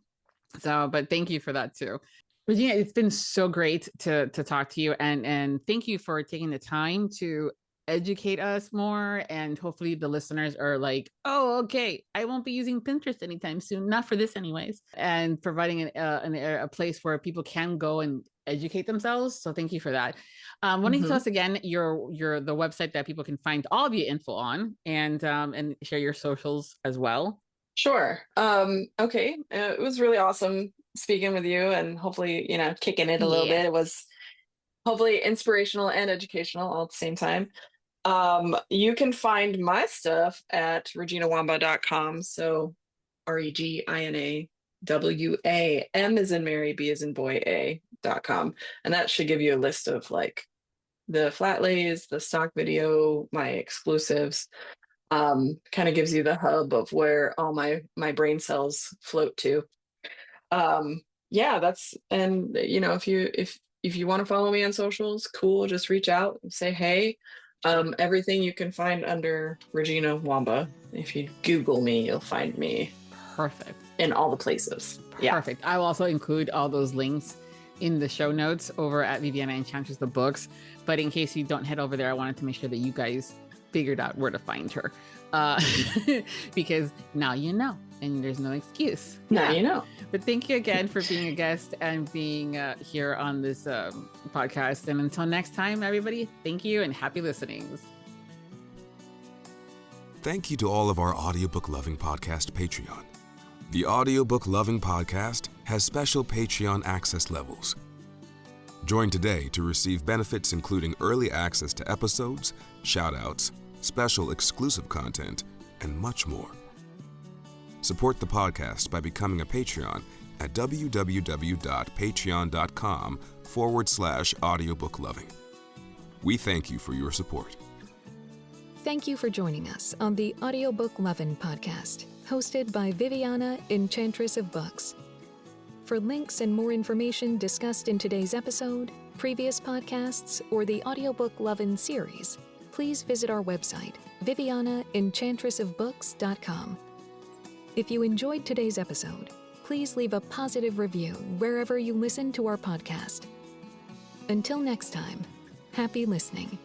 but thank you for that too. Regina, it's been so great to talk to you, and thank you for taking the time to educate us more, and hopefully the listeners are like, oh, okay, I won't be using Pinterest anytime soon, not for this anyways, and providing a place where people can go and educate themselves. So thank you for that. Why don't you tell us again the website that people can find all of your info on, and share your socials as well. Sure. Okay. It was really awesome speaking with you, and hopefully, kicking it a little bit. It was hopefully inspirational and educational all at the same time. You can find my stuff at reginawamba.com. So REGINAWA, M as in Mary, B as in boy, A.com. And that should give you a list of like the flat lays, the stock video, my exclusives. Kind of gives you the hub of where all my brain cells float to. That's, and if you want to follow me on socials, cool, just reach out and say hey. Everything you can find under Regina Wamba. If you Google me, you'll find me. Perfect. In all the places. Perfect. I will also include all those links in the show notes over at Viviana Enchantress the books. But in case you don't head over there, I wanted to make sure that you guys figured out where to find her. Because now you know, and there's no excuse. Now you know. But thank you again for being a guest and being here on this podcast. And until next time, everybody, thank you and happy listenings. Thank you to all of our Audiobook Lovin Podcast Patreon. The Audiobook Lovin Podcast has special Patreon access levels. Join today to receive benefits including early access to episodes, shout-outs, special exclusive content, and much more. Support the podcast by becoming a Patreon at www.patreon.com/audiobookloving. We thank you for your support. Thank you for joining us on the Audiobook Lovin Podcast, hosted by Viviana, Enchantress of Books. For links and more information discussed in today's episode, previous podcasts, or the Audiobook Lovin series, please visit our website, vivianaenchantressofbooks.com. If you enjoyed today's episode, please leave a positive review wherever you listen to our podcast. Until next time, happy listening.